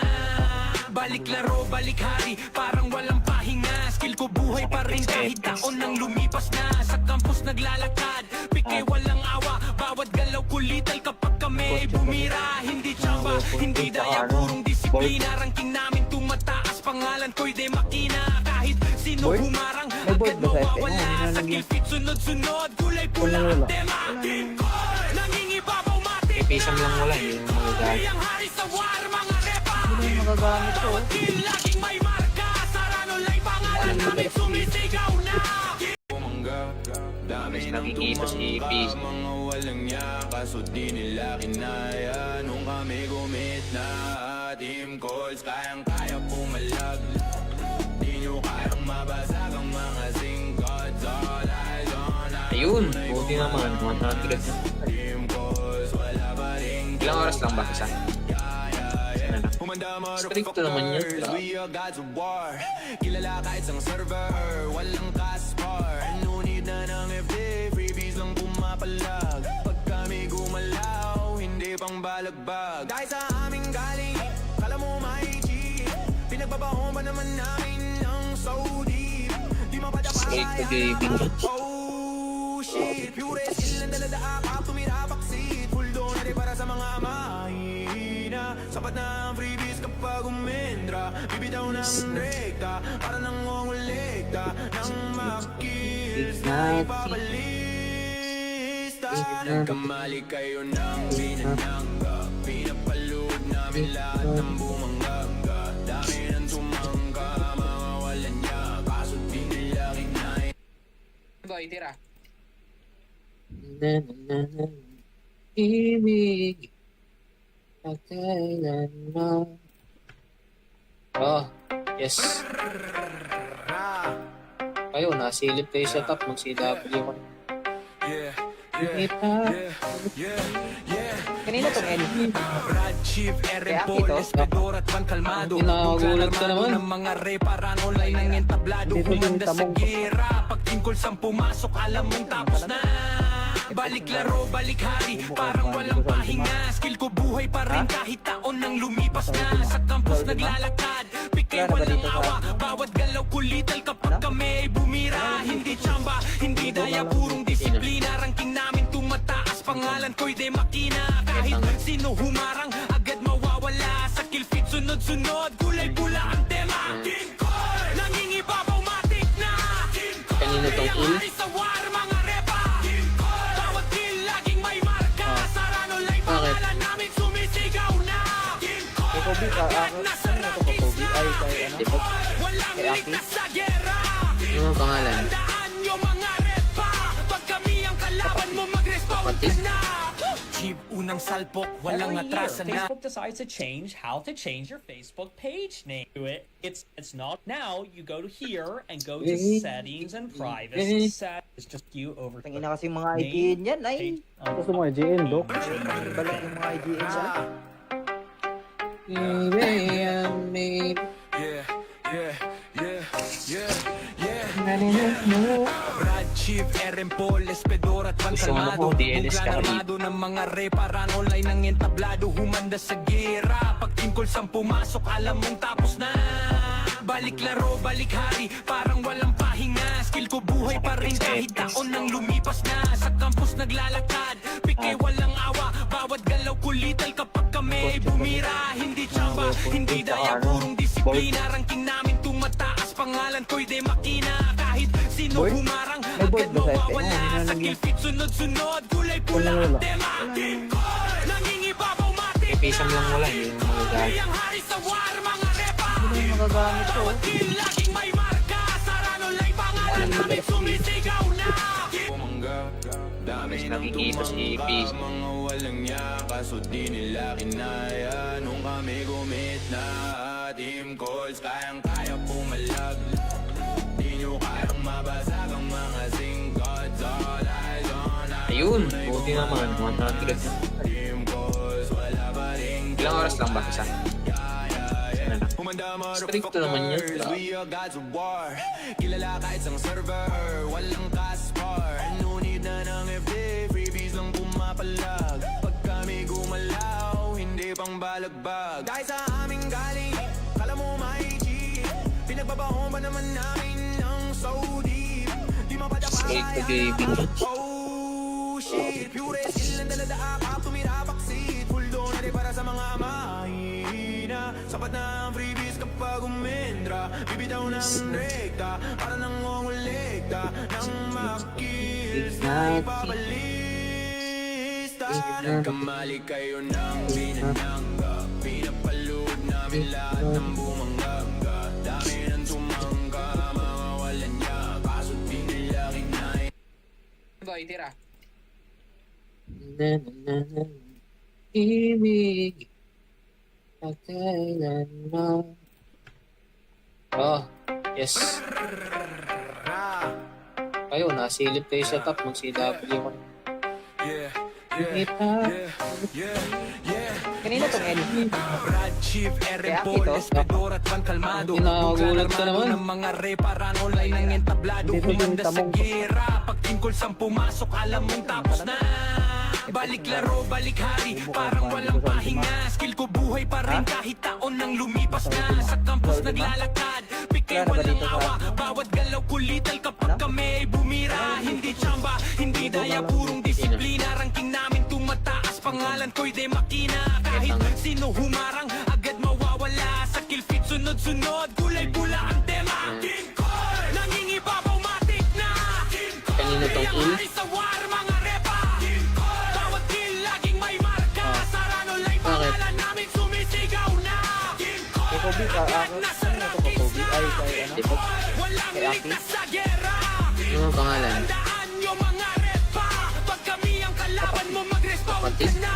Balik laro, balik hari, parang walang pahinga. Skill ko buhay pa rin kahit taon nang lumipas na. Sa campus naglalakad, pikay walang awa. Bawat galaw kulital kapag kami ay bumira. Hindi tsamba, hindi daya, purong disiplina. Ranking namin tumataas, pangalan ko'y de makina. Kahit sino humarang, agad mawawala. Sa kill feed sunod-sunod, kulay pula ang tema. Nangingibabaw matik
Ipisang lang wala, hindi mo magagamit.
Yang hari sa war, mga repa.
Ano yung magagamit to?
Kill laging may marka. Sarano lay pangalan namin sumisigaw na.
Mas nakikita si Peace.
Mga walang niya, kaso di nila kinaya. Nung kami gumit na team calls, kayang-kaya pumalag. Di nyo kayang mabasag ang mga singkot. All eyes on us.
Ayun, buti naman. 100.
Team calls, wala pa rin.
Ilang oras lang ba isa?
Humanda
Stricto naman yun.
motherfuckers, we are gods of war. Kilala kahit sang server, walang kaspar. No need na ng FD, freebies lang pumapalag. Pag kami gumalaw, hindi pang balagbag. Dahil sa aming galing, kala mo may G. Pinagbabaon ba naman namin ng so deep? Di
Straight to gaming.
Oh shit, pure skill ang daladaak, tumira backseat. Full donate para sa mga mahina. Sapat na ang freebies kapag umendra. Bibitaw ng rekta, para nang ngongolekta. Nang makills na ipabalista. Nagkamali kayo ng binanangga. Pinapalood namin lahat ng bumangga. Dami ng tumangga, mga walang niya. Kaso di nila kinaya.
Boy, tira. Ibig pagkailan mo. Oh, yes. Kayo, nasilip kayo sa top ng CW ko.
Kanina tong L.
Brad Chief, Eren
Kaya
Paul,
ito.
Espedor at Van Calmado.
Kinagulat ka naman.
Ng mga reparan online ng entablado.
Dito yung
Humanda sa
tamong-
gera. Pag tingkol sang pumasok, alam mong tapos na. Balik laro, balik hari, parang walang pahinga. Skill ko buhay pa rin kahit taon nang lumipas na. Sa campus naglalakad, pikay walang awa. Bawat galaw kulital kapag kami ay bumira. Hindi tsamba, hindi daya, purong disiplina. Ranking namin tumataas, pangalan ko'y de makina. Kahit sino humarang, agad mawawala. Sa kill feed sunod-sunod, kulay pula ang tema. Nangingibabaw matik na.
Kanina tong
Yang
ul.
hari sa war, mga repa. Bawat kill laging may marka. Sarano lay pangalan namin sumisigaw na.
Kay Kobe, ano to kay Kobe? Ay, kay ano?
Walang
Kay Aki?
ligtas sa gera.
Ano ang pangalan?
nyo mga repa. Pag kami ang kalaban mo, mag-respawn ka na. Jeep, unang salpok, walang
Every year,
atrasan na.
Facebook decides to change how to change your Facebook page name. Do it. It's not now. You go to here and go to settings and privacy. It's just you over.
Tangina kasi mga IGN yan ay.
Gusto mo IGN, Dok?
Balik yung mga IGN sa.
Yeah, yeah, yeah, yeah.
Brad, Chief, Eren Paul, Espedor at Van
Gusto mo
Calmado
po, DNS ka rin.
Armado ng mga reparan online ng entablado. Humanda sa gera. Pag team calls ang pumasok, alam mong tapos na. Balik laro, balik hari, parang walang pahinga. Skill ko buhay pa rin kahit taon nang lumipas na. Sa campus naglalakad, pike walang awa. Bawat galaw kulital kapag kami ay bumira. Hindi tsamba, hindi daya, purong disiplina. Ranking namin tumataas, pangalan ko'y de makina. Kahit sino humarang, agad mawawala. Sa kill feed sunod-sunod, kulay pula ang tema. Team call, nangingibabaw matik.
Ipisang lang wala, hindi mo magagamit.
Ang hari sa war, mga repa.
Magagamit ko.
Bawat kill, laging may marka. Sarano lay pangalan namin sumisigaw na.
Pumangga, dami
Mas
ng
nakikita si
tumangka.
Peace.
Mga walang niya, kaso di nila kinaya. Nung kami gumit na, team calls, kayang-kaya pumalag. Di nyo kayang mabasag ang mga singkots. All eyes on us.
Ayun, buti naman. 100.
Team calls, wala pa rin.
Ilang oras lang ba isa?
Humanda
Stricto naman yun.
motherfuckers, we are gods of war. Kilala kahit sang server, walang kaspar. No need na ng FD, freebies lang pumapalag. Pag kami gumalaw, hindi pang balagbag. Dahil sa aming galing, kala mo may cheat. Pinagbabahon ba naman namin ng so deep? Di
Straight to the
mapadapaya.
beach.
Oh shit, pure skill ang dalada akap, tumira backseat. Full donate para sa mga mahina. Sapat na ang freebies kapag umendra. Bibitaw ng rekta, para nang ngongolegta. Nang makills na ipabalista. Nagkamali kayo ng binanangga. Pinapalood namin lahat ng bumangga. Dami ng tumangga, mga wala niya. Kaso di nila kinaya.
Boy, tira. Ibig pagkailan mo. Oh, yes. Kayo, nasilip kayo sa top. Mag-CW ko.
Yeah,
Kita.
Kanina tong NP.
Brad, Chief, Eren
Kaya
Paul,
ito.
Espedor at Van Calmado.
Ginagulat ka
Armado
naman.
ng mga reparan online ng entablado.
Dito
Humanda
yung
sa
tamong-
gera. Pag team calls ang pumasok, alam mong tapos na. Balik laro, balik hari, parang walang pahinga. Skill ko buhay pa rin kahit taon nang lumipas na. Sa campus naglalakad, pike walang awa. Bawat galaw kulital kapag kami ay bumira. Hindi tsamba, hindi daya, purong disiplina. Ranking namin tumataas, pangalan ko'y de makina. Kahit sino humarang, agad mawawala. Sa kill feed sunod-sunod, kulay pula ang tema. Team call, nangingibabaw matik na. Team call,
Kanina tong
ang
ul.
hari sa war, mga repa. Team call, bawat kill laging may marka. Sarano lay pangalan namin sumisigaw na. Team call,
Kay Kobe,
agad nasa
ano to kay Kobe? Ay, kay ano?
Team call, walang
Kay Aki?
ligtas sa gera.
Ano ang pangalan?
Tandaan nyo mga repa. Pag kami ang kalaban mo, mag-respawn ka na.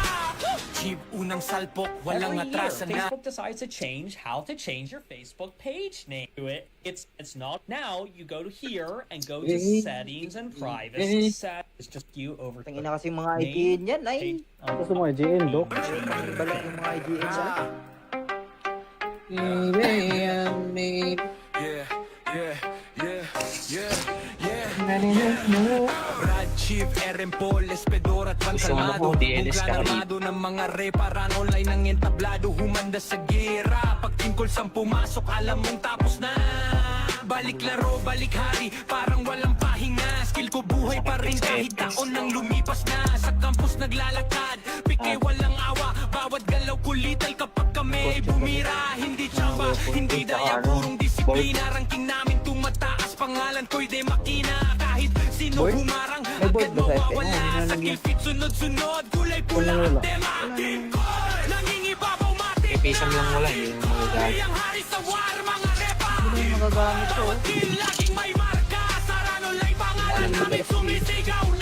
Jeep, unang salpok, walang
Every year,
atrasan na.
Facebook decides to change how to change your Facebook page name. Do it. It's not now. You go to here and go to settings and privacy. It's just you over.
Tangina kasi mga IGN yan ay.
Gusto mo IGN, Dok?
Balik yung mga IGN sa.
Yeah, yeah, yeah, yeah.
Brad, Chief, Eren Paul, Espedor at Van
Gusto mo
Calmado.
po, DNS ka rin.
Armado ng mga reparan online ng entablado. Humanda sa gera. Pag team calls ang pumasok, alam mong tapos na. Balik laro, balik hari, parang walang pahinga. Skill ko buhay pa rin kahit taon nang lumipas na. Sa campus naglalakad, pike walang awa. Bawat galaw kulital kapag kami ay bumira. Hindi tsamba, hindi daya, purong disiplina. Ranking namin tumataas, pangalan ko'y de makina. Kahit sino humarang, agad mawawala. Sa kill feed sunod-sunod, kulay pula ang tema. Team call, nangingibabaw matik.
Ipisang lang wala, hindi mo magagamit.
Ang hari sa war, mga repa.
Magagamit ko.
Bawat kill, laging may marka. Sarano lay pangalan Kami sumisigaw